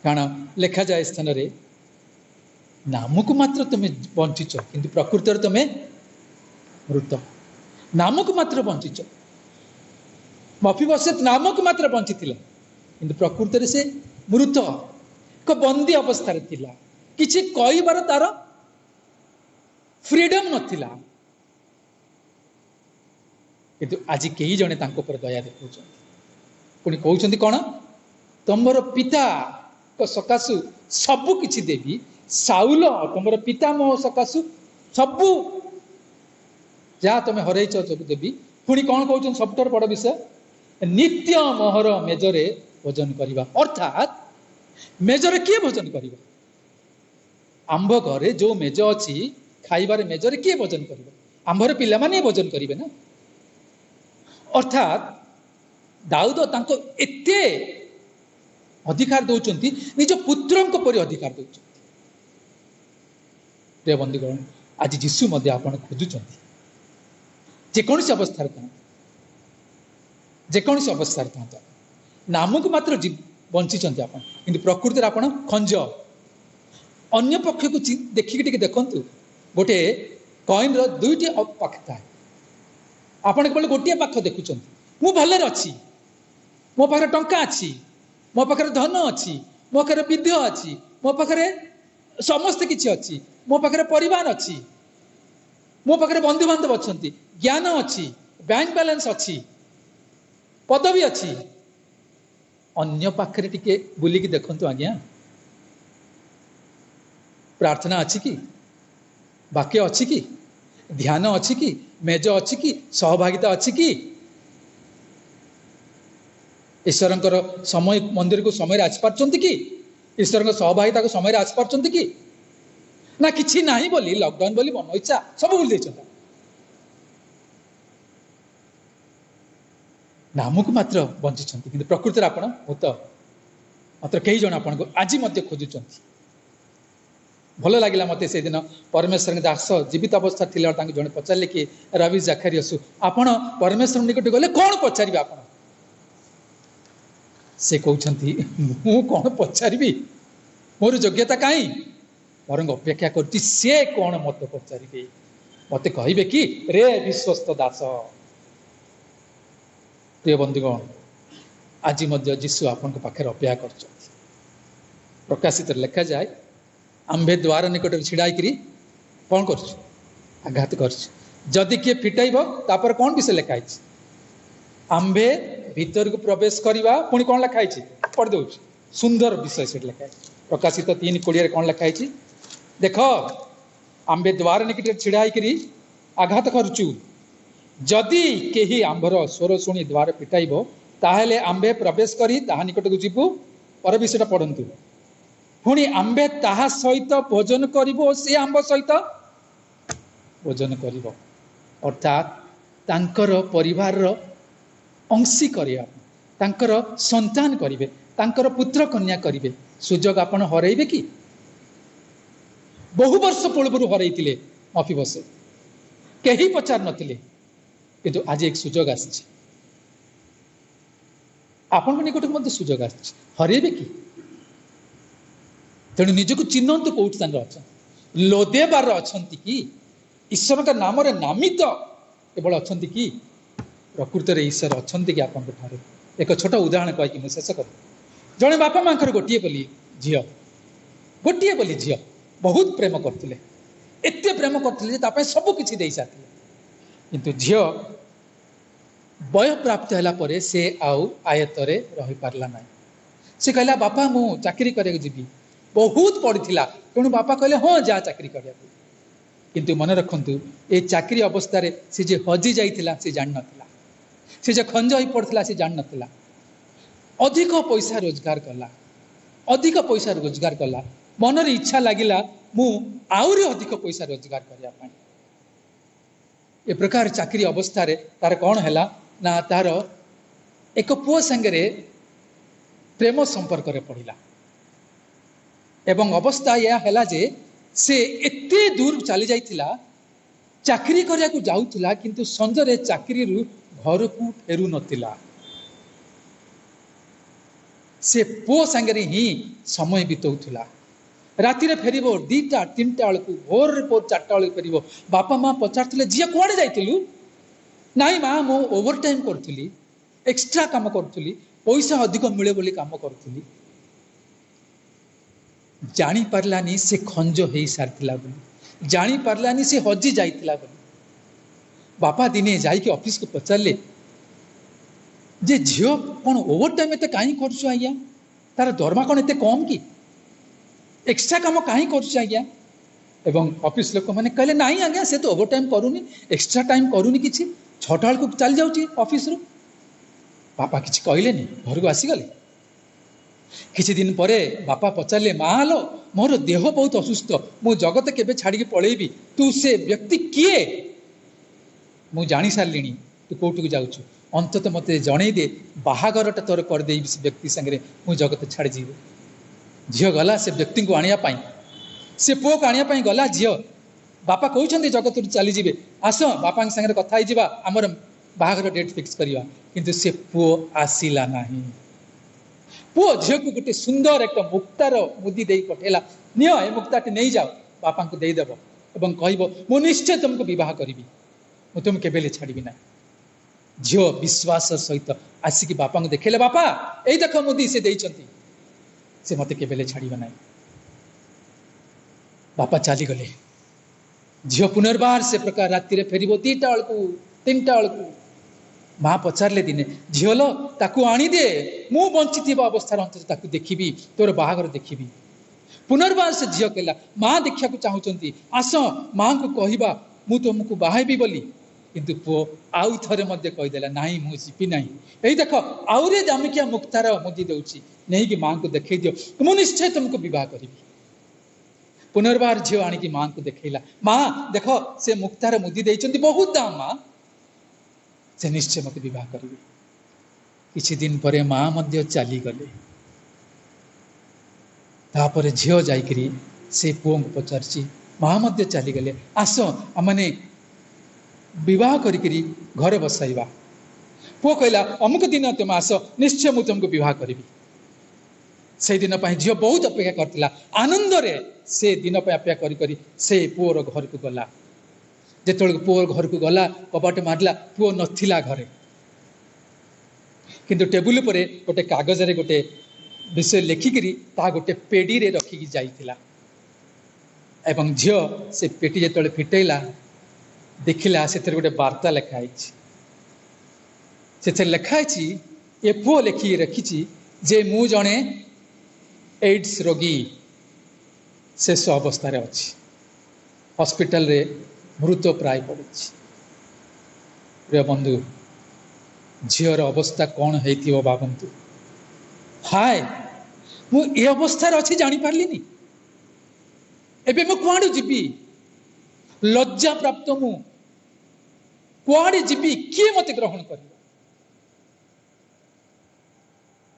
कारण लेखा जाए स्थान रे नामक मात्र तुम बंचिच किंतु प्रकृति तुम मृत नामक मात्र बंचिच मफीबोशेत नामक मात्र बंची किंतु प्रकृति से मृत एक बंदी अवस्था थिला किछि कहिबार तार फ्रीडम नथिला किंतु आज कई जने तांको पर दया देखौछन पुणी कहउछन्ती कोन तमर पिता को सकाशु सबु किछि देवी साउल तमर पिता मो सकाशु सबु जा तुम हरैछ सब देवी पुणी कौन कहउछन सबटर बड़ विषय नित्य मोहर मेजरे भोजन करवा अर्थात मेजरे किए भोजन करवा आंभ घरे जो मेज अच्छी खाइबार मेजरे किए भोजन करवा आंभर पिला माने भोजन करिवे ना अर्थात दाऊद तांको एते अधिकार दौरान निज पुत्र परि अधिकार दौरान प्रिय बंधुगण आज जीशु मध्य आपण खोजुं जेकोसी अवस्था जेकोसी अवस्था था नामक मात्र बंचिंट आप कि प्रकृति आप खंज अन्य पक्ष को देखिए देखु गोटे कॉइन रो दुईटी पाख था आपड़ केवल गोटे पाख देखुं मु भले अच्छी मो पाखे टंका अच्छी मो पाखे धन अच्छी मो पाखे विद्या अच्छी मो पाखे समस्त किसी अच्छी मो पाखे परिवार अच्छी मो पाखे बंधु बांधव अच्छा ज्ञान अच्छी बैंक बैलेंस अच्छी पदवी अच्छी अन्य पाखे टिके बुलिकी देखंतु आज्ञा प्रार्थना अच्छी कि वाक्य अच्छी कि ध्यान अच्छी कि मेज अच्छी कि सहभागिता अच्छी कि ईश्वर समय मंदिर को समय आसी पार्टी कि ईश्वर सहभागिता को समय आसी पार्टी कि ना किछि नाही बोली लॉकडाउन बोली मन इच्छा सब भूल देछन नामक मात्र बंचिछंती किंतु प्रकृति आपण भूत मात्र कई जन आपण को आज मध्य खोजुछंती भल लगिला मते से दिन परमेश्वर दास जीवित अवस्था थिला तांके जने पचारले कि रवि जाखारियस आपण परमेश्वर निकट गले कोन पचारिबे आपण से कहउछंती मु कोन पचारिबी मोर योग्यता काई वरंग अपेक्षा करती से कौन मत पचारे मत कहे कि रे विश्वस्त दास प्रिय बंधुगण आज जीशु आपण पाखे अपेक्षा कर प्रकाशित लिखा जाए आंबे द्वार निकट छिड़ाई कौन करघात करदी किए फिटाइब तापर कौन विषय लिखाई आंबे भीतर को प्रवेश करवा पुणी कौन लिखाई पढ़ दौ सुंदर विषय से लिखाई प्रकाशित 3:20 कौन लिखाई देख आंबे द्वार निकट छिड़ाई आघात करुचु जदि केही आंबर स्वर शुणी द्वार पिटाइब ताहेले आंबे प्रवेश करी ताहा निकट को जीवु पर विषय पढ़ंतु पुणी आंबे ताहा सहित भोजन करिबो से आंब सहित भोजन करिबो अर्थात तांकर परिवार रो अंशी करिया तांकर संतान करिवे तांकर पुत्र कन्या करिवे सुजोग आपण हरैबे कि बहु वर्ष पूर्व हरई मफीबोशेत कहीं पचार नथिले किंतु आज एक सुजोग आसी आपण निकट मध्य सुजोग आसी हरैबे कि तेणु निजक चिन्हतु कौट स्थान अच्छा लोदेबार अच्छा कि ईश्वर का नाम नामित केवल अच्छा कि प्रकृत में ईश्वर अच्छा कि आप एक छोट उदाहरण कहीकि मुझे शेष कर जड़े बापा माँ गोटे बोली झी गोटे बोली झी बहुत प्रेम करते एत प्रेम करते सब किसी दे सारी किंतु झी वय प्राप्त है से आउ आयतरे रही पारला ना से कहला बापा मु चाकरी करे जीवी बहुत पढ़ी तेणु बापा कहले हाँ जा चाकरी करिया किंतु मन रखंतु ए चाकरी अवस्था से जे हजि जाइथिला से जान नथिला से जे खंज होई पड़थिला से जान नथिला अधिक पैसा रोजगार कला अधिक पैसा रोजगार कला मनर इच्छा लगिला मु आउरी अधिक पैसा रोजगार करिया पाई ए प्रकार चाकरी अवस्था रे तार कौन हैला ना तार एक पुओ संगे प्रेम संपर्क रे पड़िला एवं अवस्था या हैला जे से एते दूर चली जाइथिला चाकरी करिया को जाउथिला किंतु संजरे चाकरी रु घर को फेरु नथिला से पुओ सांगे ही समय बिताउला। राति फेर 2टा 3टा बेलू भोर 4टा बेलू फेर बापा माँ पचार झील कुआड़े जाइलु नाई माँ मु ओवर टाइम करी एक्सट्रा काम करी पैसा अधिक मिले बोली काम करी जानी पारलानी से खंज हो सारी बोली जानी पारलानी से हजि जाइला बोली। बापा दिने जाइए ऑफिस को पचारे जे झील कौन ओवर टाइम एत कहीं कर आज्ञा तार दरमा कौन एत कम कि एक्सट्रा काम कहीं कर एवं ऑफिस लोक मैंने कहले ना आज्ञा से तो ओवर टाइम करूनी एक्सट्रा टाइम करूनी किसी 6टा बेलू चली जाऊँगी ऑफिस रु। बापा किसी कहले घर को आसीगले किसी दिन पर बापा पचारे माँ लो मोर देह बहुत असुस्थ मु जगत केबे छाड़ी पलैबी तू से व्यक्ति किए मु जानी सारे तू कौटू जाऊँ अंतत मत जन दे बाहागरटा तोर करदे व्यक्ति सागर मु जगत छाड़ी जीव। झील गला से व्यक्ति को आने से पुओ को आने गला झील बापा कहते जगत चलीजे आस बापा सागर कथा आमर बाहागर डेट फिक्स करवा किंतु से पुओ आसला ना। पुओ झील को गोटे सुंदर एक मुक्तार मुदी दे पठेला नियो ए मुक्ताटी नहीं जाओ बापा को देदेव और कह मु निश्चय तुमको बह करी मु तुम केबेले छाड़ी ना। झील विश्वास सहित आसिक बापा को देखेले बापा यही देख मुदी से देइचंती से मत केबेले छाड़ ना। बापा चली गले झील पुनर्बार से प्रकार राति फेर 2टा बेलू 3टा बेलू माँ पचारे दिने झील ताकू आनीदे मु बंची अवस्था अंत देखी तोर बाहागर देखी। पुनर्बार से झील कहला माँ देखा चाहूँगी आस माँ को कहवा मु तुमको बाहाबी बोली किंतु पुओ आउ थे कहीदेला नाई मु जीवी ना यही देख आउे दामिकिया मुक्तार मुदी दूसरी नहीं कि माँ को देखे दियो मु निश्चय तुमको बह करी। पुनर्बार झील आणिकी माँ को देखला माँ देख से मुक्तार मुदी देइचंती बहुत दाम माँ से निश्चय मत बह करी। किछि दिन पर माँ मध्य चली गले तापर झील जाइकरी से पुओ को पचारची माँ मध्य चली गले आस आमने विवाह करी घरे बसाइबा। पुओ कहला अमुक दिन तुम आस निश्चय मु तुमको बह करी। से दिन झील बहुत अपेक्षा करथिला आनंद रे से दिन अपेक्षा करी करी से पुओर घर को गला। जेतोल पुओर घर को गला कबाट मारला पुओ नथिला घरे किंतु टेबुल पर गोटे कागज रे गोटे विषय लेखिकी ता गोटे पेड़ी रे रखिकी जाइथिला एवं झील से पेटी जेतोले फिटेला देखिला से गोटे वार्ता लिखाई से लिखाई ये पुओ लेखिकी रखी जे मु जणे एड्स रोगी शेष अवस्था अच्छी हॉस्पिटल रे मृत प्राय पड़ी। प्रिय बंधु झीर अवस्था कौन हो भावतु हाय मु ए अवस्था अच्छी जानी पारलिनी एबे मु कुआडे जीवी लज्जा प्राप्त मु कुआडे जीवी किए मते ग्रहण कर।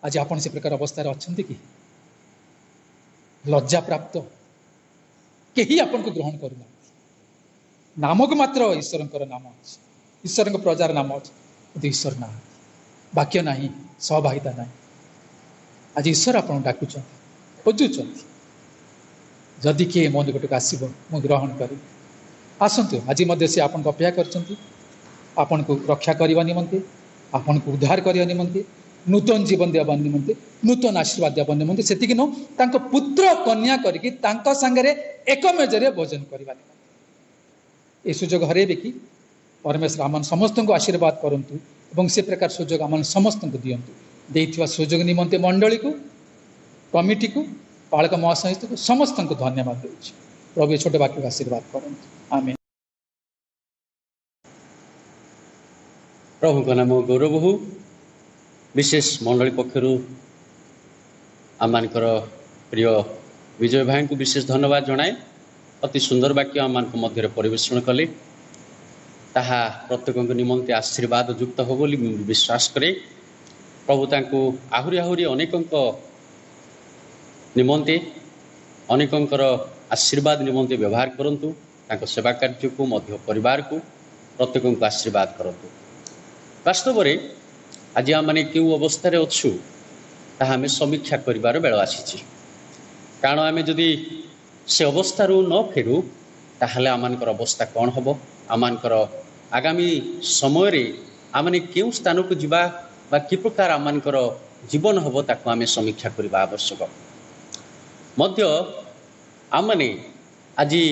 आज आपण से प्रकार अवस्था अच्छे कि लज्जा प्राप्त कहीं आपन को ग्रहण करना नामक मात्र ईश्वर नाम अच्छे ईश्वर प्रजार नाम अच्छे ईश्वर ना वाक्य ना सहभागिता ना। आज ईश्वर आपन डाकुच खोजुंट जदि किए मो निकटक आसब मु ग्रहण करी आसतु आज से आपन को अपेक्षा कर रक्षा करने निमंते आपन को उद्धार करने निमंते नूतन जीवन देवा निमंते नूतन आशीर्वाद देवा निमंते से पुत्र कन्या करके सांगरे एक मेजरे भोजन करने ये सुजोग हरेबे कि परमेश्वर आम समस्त को आशीर्वाद करंतु एवं से प्रकार सुजोग आम समस्त को दिंतु देइथिबा सुजोग निमंते मंडली को कमिटी को पालक महासंहित को समस्त को धन्यवाद देउछि। प्रभु छोटे वाक्य को आशीर्वाद करंतु आमेन। प्रभु का नाम गौरव हो। विशेष मंडली पक्षर आमर प्रिय विजय भाई को विशेष धन्यवाद जनाए अति सुंदर वाक्य आम मध्य परिवेषण कले ताहा प्रत्येक निमंते आशीर्वाद युक्त हो बोली विश्वास करे। प्रभु तांको आहुरी आहुरी अनेक निमंते अनेकंकर आशीर्वाद निमंते व्यवहार करंतु तांको सेवा कार्य को मध्य परिवार को प्रत्येक को आशीर्वाद करंतु। वास्तव में आज आम मैंने क्यों अवस्था अच्छु ତାହା ଆମେ ସମୀକ୍ଷା କରିବାର ବେଳ ଆସିଛି। କାରଣ ଆମେ ଯଦି ସେ ଅବସ୍ଥାରୁ ନ ଫେରୁ ତାହେଲେ ଆମମାନଙ୍କର ଅବସ୍ଥା କ'ଣ ହେବ, ଆମମାନଙ୍କର ଆଗାମୀ ସମୟରେ ଆମେ କେଉଁ ସ୍ଥାନକୁ ଯିବା ବା କି ପ୍ରକାର ଆମମାନଙ୍କର ଜୀବନ ହେବ ତାକୁ ଆମେ ସମୀକ୍ଷା କରିବା ଆବଶ୍ୟକ। ମଧ୍ୟ ଆମମାନେ ଆଜି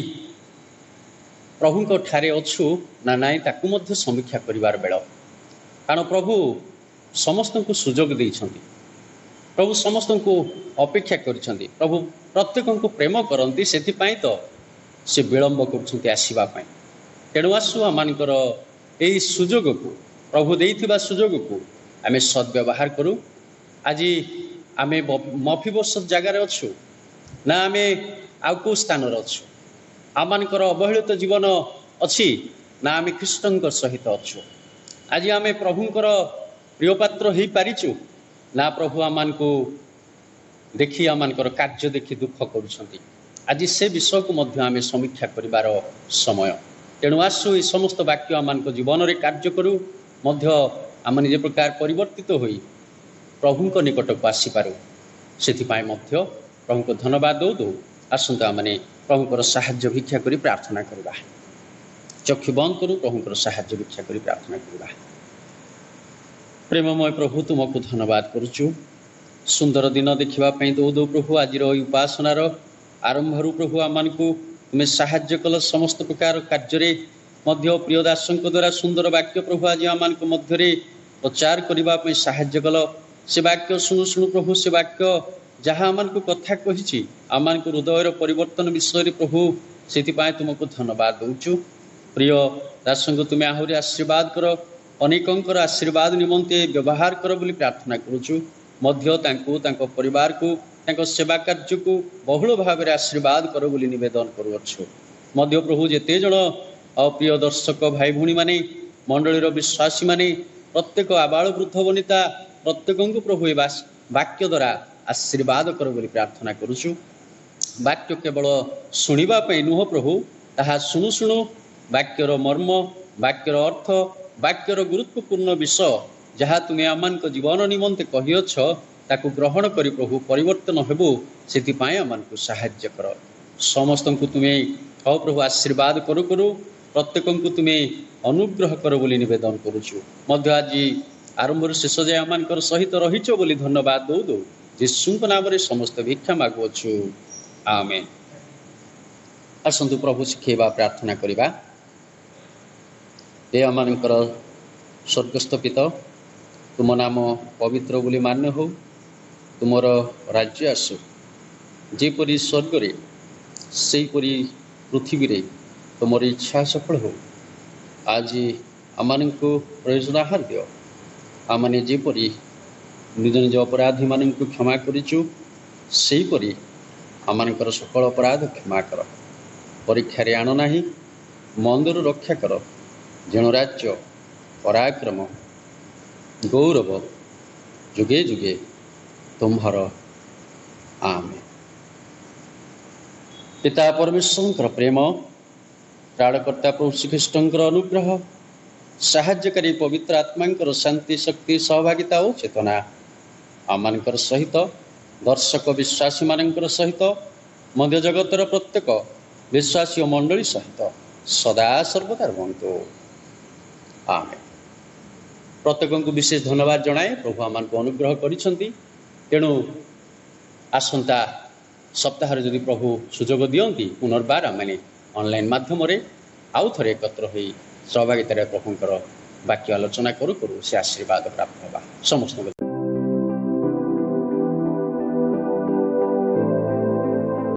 ପ୍ରଭୁଙ୍କ ଠାରେ ଅଛୁ ନା ନାହିଁ ତାକୁ ମଧ୍ୟ ସମୀକ୍ଷା କରିବାର ବେଳ। କାରଣ ପ୍ରଭୁ ସମସ୍ତଙ୍କୁ ସୁଯୋଗ ଦେଇଛନ୍ତି, ପ୍ରଭୁ ସମସ୍ତଙ୍କୁ ଅପେକ୍ଷା କରିଛନ୍ତି, ପ୍ରଭୁ ପ୍ରତ୍ୟେକଙ୍କୁ ପ୍ରେମ କରନ୍ତି, ସେଥିପାଇଁ ତ ସେ ବିଳମ୍ବ କରୁଛନ୍ତି ଆସିବା ପାଇଁ। ତେଣୁ ଆସୁ ଆମମାନଙ୍କର ଏହି ସୁଯୋଗକୁ, ପ୍ରଭୁ ଦେଇଥିବା ସୁଯୋଗକୁ ଆମେ ସଦ୍ବ୍ୟବହାର କରୁ। ଆଜି ଆମେ ମଫିବୋଶତ ଜାଗାରେ ଅଛୁ ନା ଆମେ ଆଉ କେଉଁ ସ୍ଥାନରେ ଅଛୁ? ଆମମାନଙ୍କର ଅବହେଳିତ ଜୀବନ ଅଛି ନା ଆମେ ଖ୍ରୀଷ୍ଟଙ୍କ ସହିତ ଅଛୁ? ଆଜି ଆମେ ପ୍ରଭୁଙ୍କର ପ୍ରିୟପାତ୍ର ହେଇପାରିଛୁ ନା ପ୍ରଭୁ ଆମମାନଙ୍କୁ ଦେଖି ଆମମାନଙ୍କର କାର୍ଯ୍ୟ ଦେଖି ଦୁଃଖ କରୁଛନ୍ତି? ଆଜି ସେ ବିଷୟକୁ ମଧ୍ୟ ଆମେ ସମୀକ୍ଷା କରିବାର ସମୟ। ତେଣୁ ଆସୁ ଏ ସମସ୍ତ ବାକ୍ୟ ଆମମାନଙ୍କ ଜୀବନରେ କାର୍ଯ୍ୟ କରୁ, ମଧ୍ୟ ଆମେ ଯେ ପ୍ରକାର ପରିବର୍ତ୍ତିତ ହୋଇ ପ୍ରଭୁଙ୍କ ନିକଟକୁ ଆସିପାରୁ, ସେଥିପାଇଁ ମଧ୍ୟ ପ୍ରଭୁଙ୍କୁ ଧନ୍ୟବାଦ ଦେଉ। ଆସନ୍ତୁ ଆମେ ପ୍ରଭୁଙ୍କର ସାହାଯ୍ୟ ଭିକ୍ଷା କରି ପ୍ରାର୍ଥନା କରିବା। ଚକ୍ଷୁ ବନ୍ଦ କରୁ, ପ୍ରଭୁଙ୍କର ସାହାଯ୍ୟ ଭିକ୍ଷା କରି ପ୍ରାର୍ଥନା କରିବା। ପ୍ରେମମୟ ପ୍ରଭୁ, ତୁମକୁ ଧନ୍ୟବାଦ କରୁଛୁ ସୁନ୍ଦର ଦିନ ଦେଖିବା ପାଇଁ ଦଉ ପ୍ରଭୁ। ଆଜିର ଏହି ଉପାସନାର ଆରମ୍ଭରୁ ପ୍ରଭୁ ଆମମାନଙ୍କୁ ତୁମେ ସାହାଯ୍ୟ କଲ ସମସ୍ତ ପ୍ରକାର କାର୍ଯ୍ୟରେ। ମଧ୍ୟ ପ୍ରିୟ ଦାସଙ୍କ ଦ୍ୱାରା ସୁନ୍ଦର ବାକ୍ୟ ପ୍ରଭୁ ଆଜି ଆମମାନଙ୍କ ମଧ୍ୟରେ ପ୍ରଚାର କରିବା ପାଇଁ ସାହାଯ୍ୟ କଲ। ସେ ବାକ୍ୟ ଶୁଣୁ ଶୁଣୁ ପ୍ରଭୁ, ସେ ବାକ୍ୟ ଯାହା ଆମମାନଙ୍କୁ କଥା କହିଛି ଆମମାନଙ୍କ ହୃଦୟର ପରିବର୍ତ୍ତନ ବିଷୟରେ ପ୍ରଭୁ, ସେଥିପାଇଁ ତୁମକୁ ଧନ୍ୟବାଦ ଦେଉଛୁ। ପ୍ରିୟ ଦାସଙ୍କୁ ତୁମେ ଆହୁରି ଆଶୀର୍ବାଦ କର, ଅନେକଙ୍କର ଆଶୀର୍ବାଦ ନିମନ୍ତେ ବ୍ୟବହାର କର ବୋଲି ପ୍ରାର୍ଥନା କରୁଛୁ। ମଧ୍ୟ ତାଙ୍କୁ, ତାଙ୍କ ପରିବାରକୁ, ତାଙ୍କ ସେବା କାର୍ଯ୍ୟକୁ ବହୁଳ ଭାବରେ ଆଶୀର୍ବାଦ କର ବୋଲି ନିବେଦନ କରୁଅଛୁ। ମଧ୍ୟ ପ୍ରଭୁ ଯେତେ ଜଣ ପ୍ରିୟ ଦର୍ଶକ ଭାଇ ଭଉଣୀମାନେ, ମଣ୍ଡଳୀର ବିଶ୍ୱାସୀମାନେ, ପ୍ରତ୍ୟେକ ଆବାଳ ବୃଦ୍ଧ ବନିତା ପ୍ରତ୍ୟେକଙ୍କୁ ପ୍ରଭୁ ଏ ବାକ୍ୟ ଦ୍ୱାରା ଆଶୀର୍ବାଦ କର ବୋଲି ପ୍ରାର୍ଥନା କରୁଛୁ। ବାକ୍ୟ କେବଳ ଶୁଣିବା ପାଇଁ ନୁହଁ ପ୍ରଭୁ, ତାହା ଶୁଣୁ ଶୁଣୁ ବାକ୍ୟର ମର୍ମ, ବାକ୍ୟର ଅର୍ଥ, ବାକ୍ୟର ଗୁରୁତ୍ୱପୂର୍ଣ୍ଣ ବିଷୟ ଯାହା ତୁମେ ଆମମାନଙ୍କ ଜୀବନ ନିମନ୍ତେ କହିଅଛ ତାକୁ ଗ୍ରହଣ କରି ପ୍ରଭୁ ପରିବର୍ତ୍ତନ ହେବୁ, ସେଥିପାଇଁ ଆମମାନଙ୍କୁ ସାହାଯ୍ୟ କର। ସମସ୍ତଙ୍କୁ ତୁମେ ପ୍ରଭୁ ଆଶୀର୍ବାଦ କରୁ କରୁ ପ୍ରତ୍ୟେକଙ୍କୁ ତୁମେ ଅନୁଗ୍ରହ କର ବୋଲି ନିବେଦନ କରୁଛୁ। ମଧ୍ୟ ଆଜି ଆରମ୍ଭରୁ ଶେଷ ଯାଏ ଆମମାନଙ୍କର ସହିତ ରହିଛ ବୋଲି ଧନ୍ୟବାଦ ଦଉ। ଯୀଶୁଙ୍କ ନାମରେ ସମସ୍ତ ଭିକ୍ଷା ମାଗୁଅଛୁ, ଆମେନ୍। ଆସନ୍ତୁ ପ୍ରଭୁ ଶିଖେଇବା ପ୍ରାର୍ଥନା କରିବା। ଏ ଆମମାନଙ୍କର ସ୍ୱର୍ଗସ୍ଥ ପିତା, ତୁମ ନାମ ପବିତ୍ର ବୋଲି ମାନ୍ୟ ହେଉ, ତୁମର ରାଜ୍ୟ ଆସୁ, ଯେପରି ସ୍ୱର୍ଗରେ ସେହିପରି ପୃଥିବୀରେ ତୁମର ଇଚ୍ଛା ସଫଳ ହେଉ। ଆଜି ଆମମାନଙ୍କୁ ପ୍ରୟୋଜନ ଆହାର ଦିଅ, ଆମମାନେ ଯେପରି ନିଜ ନିଜ ଅପରାଧୀମାନଙ୍କୁ କ୍ଷମା କରିଛୁ ସେହିପରି ଆମମାନଙ୍କର ସକଳ ଅପରାଧ କ୍ଷମା କର। ପରୀକ୍ଷାରେ ଆଣ ନାହିଁ, ମନ୍ଦରୁ ରକ୍ଷା କର, ଯେଣୁ ରାଜ୍ୟ, ପରାକ୍ରମ, ଗୌରବ ଯୁଗେ ଯୁଗେ ତୁମ୍ଭର, ଆମେନ୍। ପିତା ପରମେଶ୍ୱରଙ୍କର ପ୍ରେମ, ତ୍ରାଣକର୍ତ୍ତା ପ୍ରଭୁ ଶ୍ରୀଖ୍ରୀଷ୍ଟଙ୍କର ଅନୁଗ୍ରହ, ସାହାଯ୍ୟକାରୀ ପବିତ୍ର ଆତ୍ମାଙ୍କର ଶାନ୍ତି, ଶକ୍ତି, ସହଭାଗିତା ଓ ଚେତନା ଆମମାନଙ୍କର ସହିତ, ଦର୍ଶକ ବିଶ୍ୱାସୀମାନଙ୍କର ସହିତ, ମଧ୍ୟ ଜଗତର ପ୍ରତ୍ୟେକ ବିଶ୍ୱାସୀ ଓ ମଣ୍ଡଳୀ ସହିତ ସଦା ସର୍ବଦା ରୁହନ୍ତୁ, ଆମେନ୍। ପ୍ରତ୍ୟେକଙ୍କୁ ବିଶେଷ ଧନ୍ୟବାଦ ଜଣାଏ, ପ୍ରଭୁ ଆମମାନଙ୍କୁ ଅନୁଗ୍ରହ କରିଛନ୍ତି। ତେଣୁ ଆସନ୍ତା ସପ୍ତାହରେ ଯଦି ପ୍ରଭୁ ସୁଯୋଗ ଦିଅନ୍ତି, ପୁନର୍ବାର ଆମେ ଅନଲାଇନ୍ ମାଧ୍ୟମରେ ଆଉ ଥରେ ଏକତ୍ର ହୋଇ ସହଭାଗିତାରେ ପ୍ରଭୁଙ୍କର ବାକ୍ୟ ଆଲୋଚନା କରୁ କରୁ ସେ ଆଶୀର୍ବାଦ ପ୍ରାପ୍ତ ହେବା। ସମସ୍ତଙ୍କୁ